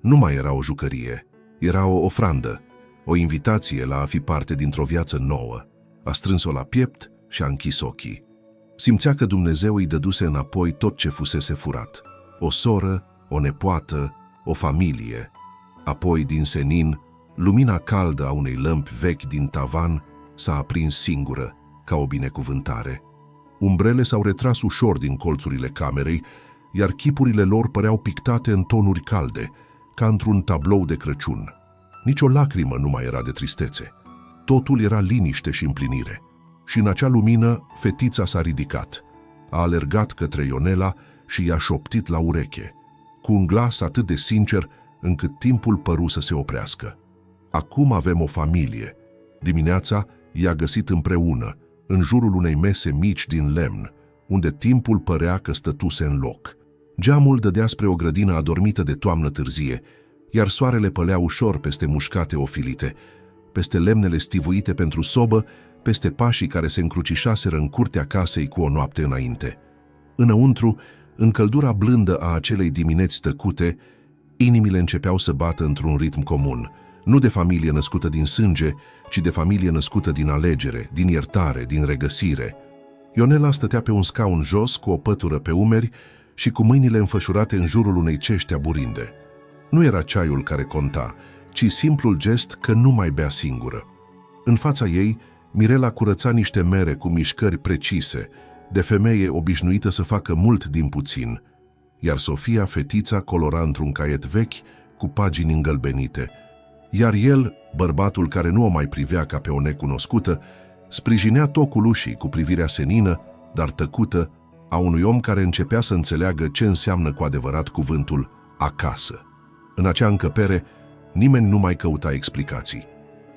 Nu mai era o jucărie, era o ofrandă, o invitație la a fi parte dintr-o viață nouă. A strâns-o la piept și a închis ochii. Simțea că Dumnezeu îi dăduse înapoi tot ce fusese furat. O soră, o nepoată, o familie. Apoi, din senin, lumina caldă a unei lămpi vechi din tavan s-a aprins singură, ca o binecuvântare. Umbrele s-au retras ușor din colțurile camerei, iar chipurile lor păreau pictate în tonuri calde, ca într-un tablou de Crăciun. Nici o lacrimă nu mai era de tristețe. Totul era liniște și împlinire. Și în acea lumină, fetița s-a ridicat. A alergat către Ionela și i-a șoptit la ureche, cu un glas atât de sincer încât timpul păru să se oprească. "Acum avem o familie." Dimineața i-a găsit împreună, în jurul unei mese mici din lemn, unde timpul părea că stătuse în loc. Geamul dădea spre o grădină adormită de toamnă târzie, iar soarele pălea ușor peste mușcate ofilite, peste lemnele stivuite pentru sobă, peste pașii care se încrucișaseră în curtea casei cu o noapte înainte. Înăuntru, în căldura blândă a acelei dimineți tăcute, inimile începeau să bată într-un ritm comun, nu de familie născută din sânge, ci de familie născută din alegere, din iertare, din regăsire. Ionela stătea pe un scaun jos, cu o pătură pe umeri și cu mâinile înfășurate în jurul unei cești aburinde. Nu era ceaiul care conta, ci simplul gest că nu mai bea singură. În fața ei, Mirela curăța niște mere cu mișcări precise, de femeie obișnuită să facă mult din puțin, iar Sofia, fetița, colora într-un caiet vechi cu pagini îngălbenite, iar el, bărbatul care nu o mai privea ca pe o necunoscută, sprijinea tocul ușii cu privirea senină, dar tăcută, a unui om care începea să înțeleagă ce înseamnă cu adevărat cuvântul acasă. În acea încăpere, nimeni nu mai căuta explicații.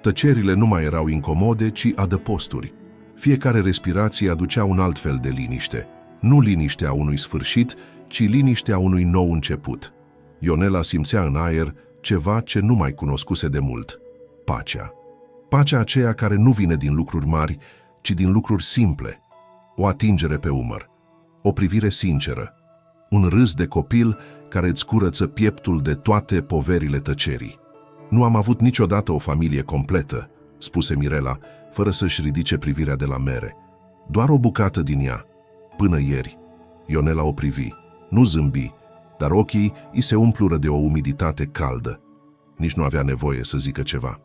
Tăcerile nu mai erau incomode, ci adăposturi. Fiecare respirație aducea un alt fel de liniște. Nu liniștea unui sfârșit, ci liniștea unui nou început. Ionela simțea în aer ceva ce nu mai cunoscuse de mult: pacea. Pacea aceea care nu vine din lucruri mari, ci din lucruri simple. O atingere pe umăr, o privire sinceră, un râs de copil care îți curăță pieptul de toate poverile tăcerii. "Nu am avut niciodată o familie completă," spuse Mirela, fără să-și ridice privirea de la mere. "Doar o bucată din ea. Până ieri." Ionela o privi, nu zâmbi, dar ochii îi se umplură de o umiditate caldă. Nici nu avea nevoie să zică ceva.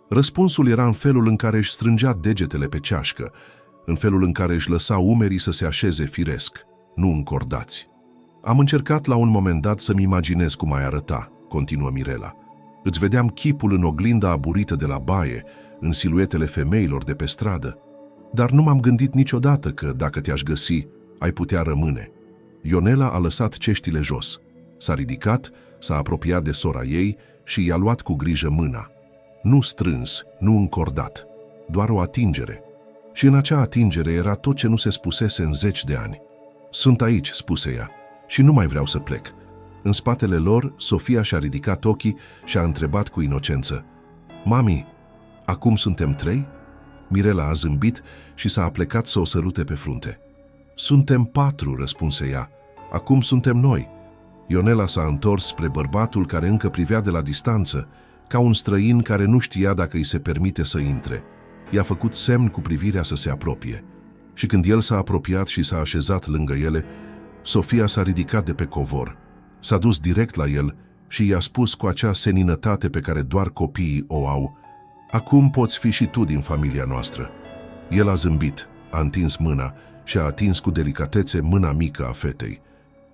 Răspunsul era în felul în care își strângea degetele pe ceașcă, în felul în care își lăsa umerii să se așeze firesc, nu încordați. Am încercat la un moment dat să-mi imaginez cum ai arăta, continuă Mirela. Îți vedeam chipul în oglinda aburită de la baie, în siluetele femeilor de pe stradă, dar nu m-am gândit niciodată că, dacă te-aș găsi, ai putea rămâne. Ionela a lăsat ceștile jos. S-a ridicat, s-a apropiat de sora ei și i-a luat cu grijă mâna. Nu strâns, nu încordat, doar o atingere. Și în acea atingere era tot ce nu se spusese în 10 de ani. Sunt aici, spuse ea, și nu mai vreau să plec. În spatele lor, Sofia și-a ridicat ochii și a întrebat cu inocență: Mami, acum suntem 3? Mirela a zâmbit și s-a aplecat să o sărute pe frunte. Suntem 4, răspunse ea. Acum suntem noi. Ionela s-a întors spre bărbatul care încă privea de la distanță, ca un străin care nu știa dacă îi se permite să intre. I-a făcut semn cu privirea să se apropie. Și când el s-a apropiat și s-a așezat lângă ele, Sofia s-a ridicat de pe covor. S-a dus direct la el și i-a spus cu acea seninătate pe care doar copiii o au: Acum poți fi și tu din familia noastră. El a zâmbit, a întins mâna și a atins cu delicatețe mâna mică a fetei.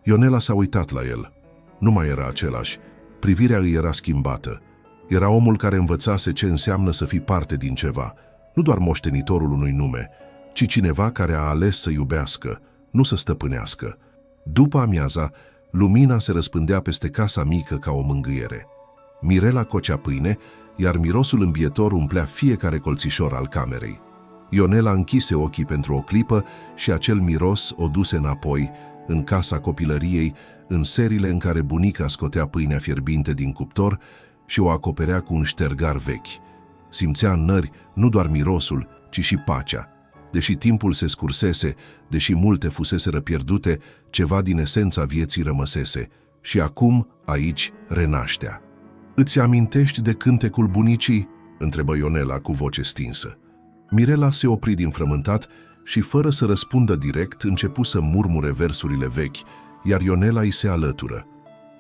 Ionela s-a uitat la el. Nu mai era același. Privirea îi era schimbată. Era omul care învățase ce înseamnă să fii parte din ceva, nu doar moștenitorul unui nume, ci cineva care a ales să iubească, nu să stăpânească. După amiaza, lumina se răspândea peste casa mică ca o mângâiere. Mirela cocea pâine, iar mirosul îmbietor umplea fiecare colțișor al camerei. Ionela închise ochii pentru o clipă și acel miros o duse înapoi, în casa copilăriei, în serile în care bunica scotea pâinea fierbinte din cuptor și o acoperea cu un ștergar vechi. Simțea în nări nu doar mirosul, ci și pacea. Deși timpul se scursese, deși multe fuseseră pierdute, ceva din esența vieții rămăsese și acum, aici, renaștea. Îți amintești de cântecul bunicii?" întrebă Ionela cu voce stinsă. Mirela se opri din frământat și, fără să răspundă direct, începu să murmure versurile vechi, iar Ionela îi se alătură.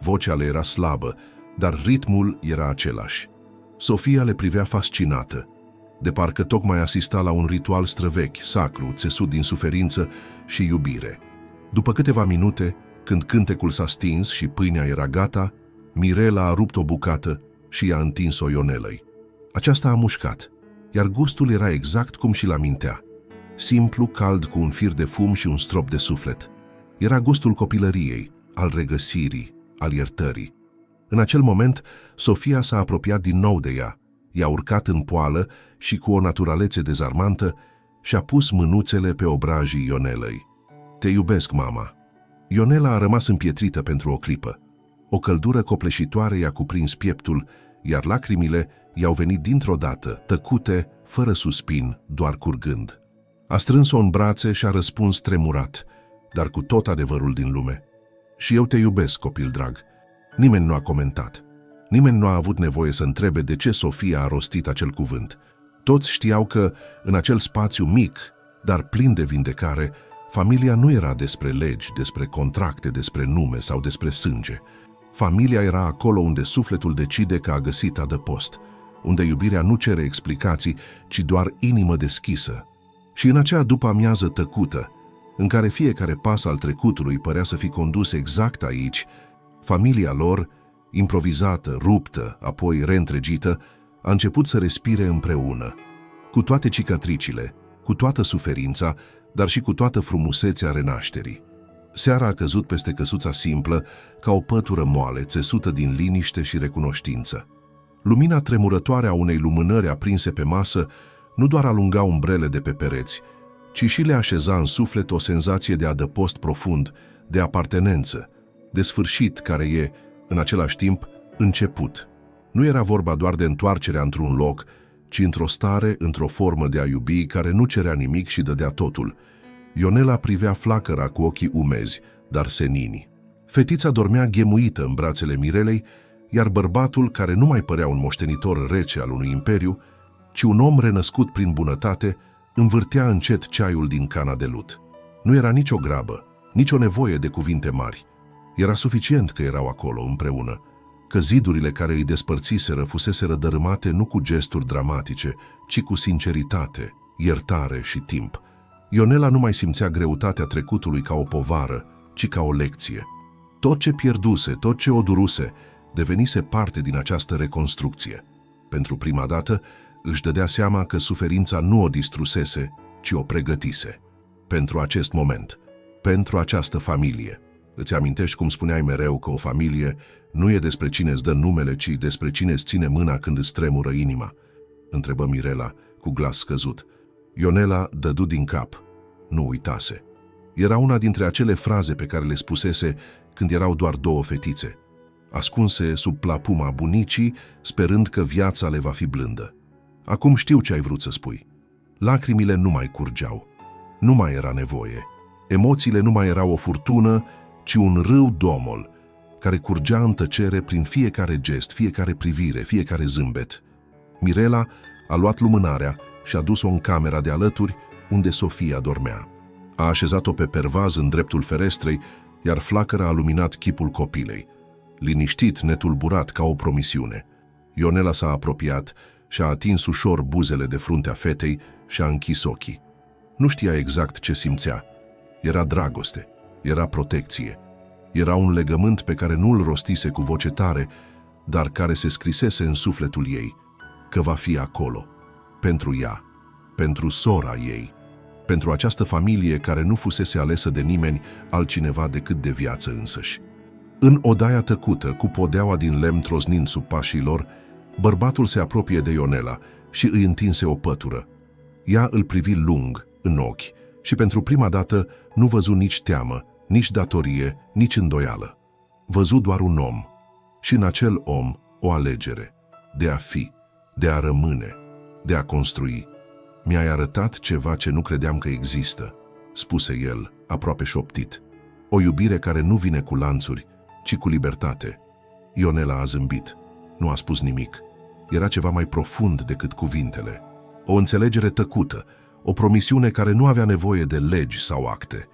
Vocea le era slabă, dar ritmul era același. Sofia le privea fascinată, de parcă tocmai asista la un ritual străvechi, sacru, țesut din suferință și iubire. După câteva minute, când cântecul s-a stins și pâinea era gata, Mirela a rupt o bucată și i-a întins-o Ionelei. Aceasta a mușcat, iar gustul era exact cum și-l amintea. Simplu, cald, cu un fir de fum și un strop de suflet. Era gustul copilăriei, al regăsirii, al iertării. În acel moment, Sofia s-a apropiat din nou de ea, i-a urcat în poală și, cu o naturalețe dezarmantă, și-a pus mânuțele pe obrajii Ionelei. Te iubesc, mama." Ionela a rămas împietrită pentru o clipă. O căldură copleșitoare i-a cuprins pieptul, iar lacrimile i-au venit dintr-o dată, tăcute, fără suspin, doar curgând. A strâns-o în brațe și a răspuns tremurat, dar cu tot adevărul din lume. Și eu te iubesc, copil drag." Nimeni nu a comentat. Nimeni nu a avut nevoie să întrebe de ce Sofia a rostit acel cuvânt. Toți știau că, în acel spațiu mic, dar plin de vindecare, familia nu era despre legi, despre contracte, despre nume sau despre sânge. Familia era acolo unde sufletul decide că a găsit adăpost, unde iubirea nu cere explicații, ci doar inimă deschisă. Și în acea după-amiază tăcută, în care fiecare pas al trecutului părea să fi condus exact aici, familia lor, improvizată, ruptă, apoi reîntregită, a început să respire împreună, cu toate cicatricile, cu toată suferința, dar și cu toată frumusețea renașterii. Seara a căzut peste căsuța simplă ca o pătură moale, țesută din liniște și recunoștință. Lumina tremurătoare a unei lumânări aprinse pe masă nu doar alunga umbrele de pe pereți, ci și le așeza în suflet o senzație de adăpost profund, de apartenență, de sfârșit care e, în același timp, început. Nu era vorba doar de întoarcerea într-un loc, ci într-o stare, într-o formă de a iubi care nu cerea nimic și dădea totul. Ionela privea flacăra cu ochii umezi, dar senini. Fetița dormea ghemuită în brațele Mirelei, iar bărbatul, care nu mai părea un moștenitor rece al unui imperiu, ci un om renăscut prin bunătate, învârtea încet ceaiul din cana de lut. Nu era nicio grabă, nicio nevoie de cuvinte mari. Era suficient că erau acolo împreună, că zidurile care îi despărțiseră fuseseră dărâmate nu cu gesturi dramatice, ci cu sinceritate, iertare și timp. Ionela nu mai simțea greutatea trecutului ca o povară, ci ca o lecție. Tot ce pierduse, tot ce o duruse, devenise parte din această reconstrucție. Pentru prima dată își dădea seama că suferința nu o distrusese, ci o pregătise. Pentru acest moment, pentru această familie. Îți amintești cum spuneai mereu că o familie nu e despre cine îți dă numele, ci despre cine îți ține mâna când îți tremură inima? Întrebă Mirela cu glas scăzut. Ionela dădu din cap. Nu uitase. Era una dintre acele fraze pe care le spusese când erau doar două fetițe, ascunse sub plapuma bunicii, sperând că viața le va fi blândă. Acum știu ce ai vrut să spui. Lacrimile nu mai curgeau. Nu mai era nevoie. Emoțiile nu mai erau o furtună, ci un râu domol, care curgea în tăcere prin fiecare gest, fiecare privire, fiecare zâmbet. Mirela a luat lumânarea și a dus-o în camera de alături, unde Sofia dormea. A așezat-o pe pervaz în dreptul ferestrei, iar flacăra a luminat chipul copilei. Liniștit, netulburat ca o promisiune. Ionela s-a apropiat și a atins ușor buzele de fruntea fetei și a închis ochii. Nu știa exact ce simțea. Era dragoste, era protecție. Era un legământ pe care nu îl rostise cu voce tare, dar care se scrisese în sufletul ei, că va fi acolo, pentru ea, pentru sora ei, pentru această familie care nu fusese alesă de nimeni altcineva decât de viață însăși. În odaia tăcută, cu podeaua din lemn trosnind sub pașii lor, bărbatul se apropie de Ionela și îi întinse o pătură. Ea îl privi lung, în ochi, și pentru prima dată nu văzu nici teamă, nici datorie, nici îndoială. Văzu doar un om, și în acel om o alegere, de a fi, de a rămâne, de a construi. Mi-ai arătat ceva ce nu credeam că există, spuse el, aproape șoptit. O iubire care nu vine cu lanțuri, ci cu libertate. Ionela a zâmbit. Nu a spus nimic. Era ceva mai profund decât cuvintele. O înțelegere tăcută, o promisiune care nu avea nevoie de legi sau acte.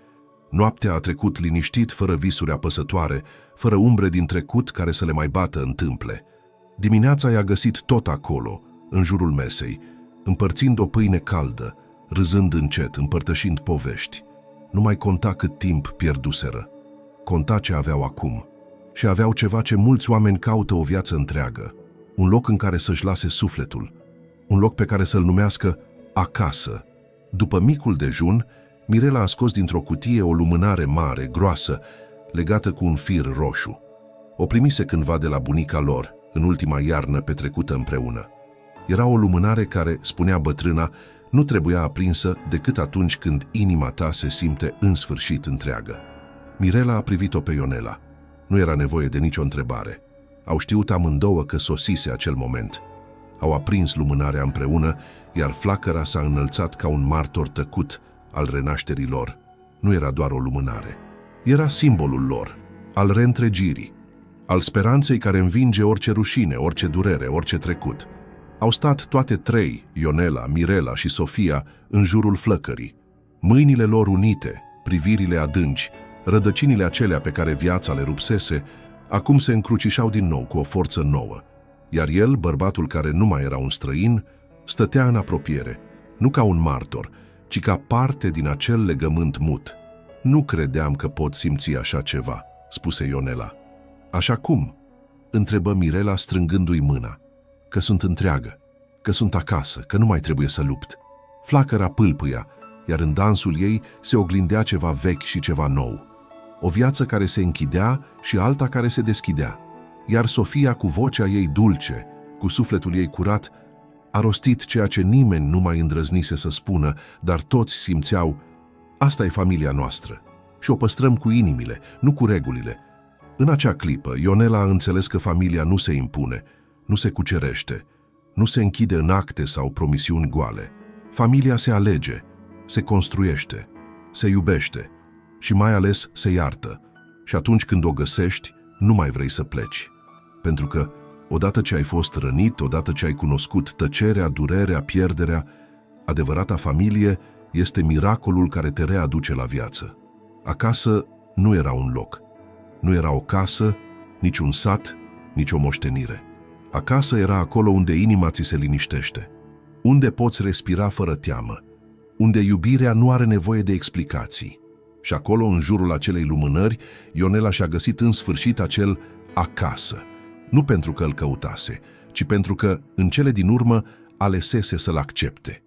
Noaptea a trecut liniștit, fără visuri apăsătoare, fără umbre din trecut care să le mai bată în tâmple. Dimineața i-a găsit tot acolo, în jurul mesei, împărțind o pâine caldă, râzând încet, împărtășind povești. Nu mai conta cât timp pierduseră. Conta ce aveau acum. Și aveau ceva ce mulți oameni caută o viață întreagă. Un loc în care să-și lase sufletul. Un loc pe care să-l numească acasă. După micul dejun, Mirela a scos dintr-o cutie o lumânare mare, groasă, legată cu un fir roșu. O primise cândva de la bunica lor, în ultima iarnă petrecută împreună. Era o lumânare care, spunea bătrâna, nu trebuia aprinsă decât atunci când inima ta se simte în sfârșit întreagă. Mirela a privit-o pe Ionela. Nu era nevoie de nicio întrebare. Au știut amândouă că sosise acel moment. Au aprins lumânarea împreună, iar flacăra s-a înălțat ca un martor tăcut al renașterii lor. Nu era doar o lumânare. Era simbolul lor, al reîntregirii, al speranței care învinge orice rușine, orice durere, orice trecut. Au stat toate trei, Ionela, Mirela și Sofia, în jurul flăcării. Mâinile lor unite, privirile adânci, rădăcinile acelea pe care viața le rupsese, acum se încrucișau din nou cu o forță nouă. Iar el, bărbatul care nu mai era un străin, stătea în apropiere, nu ca un martor, ci ca parte din acel legământ mut. Nu credeam că pot simți așa ceva, spuse Ionela. Așa cum? Întrebă Mirela strângându-i mâna. Că sunt întreagă, că sunt acasă, că nu mai trebuie să lupt. Flacăra pâlpâia, iar în dansul ei se oglindea ceva vechi și ceva nou. O viață care se închidea și alta care se deschidea. Iar Sofia, cu vocea ei dulce, cu sufletul ei curat, a rostit ceea ce nimeni nu mai îndrăznise să spună, dar toți simțeau, asta e familia noastră și o păstrăm cu inimile, nu cu regulile. În acea clipă, Ionela a înțeles că familia nu se impune, nu se cucerește, nu se închide în acte sau promisiuni goale. Familia se alege, se construiește, se iubește și mai ales se iartă. Și atunci când o găsești, nu mai vrei să pleci. Pentru că, odată ce ai fost rănit, odată ce ai cunoscut tăcerea, durerea, pierderea, adevărata familie este miracolul care te readuce la viață. Acasă nu era un loc, nu era o casă, nici un sat, nicio moștenire. Acasă era acolo unde inima ți se liniștește, unde poți respira fără teamă, unde iubirea nu are nevoie de explicații. Și acolo, în jurul acelei lumânări, Ionela și-a găsit în sfârșit acel acasă, nu pentru că îl căutase, ci pentru că, în cele din urmă, alesese să-l accepte.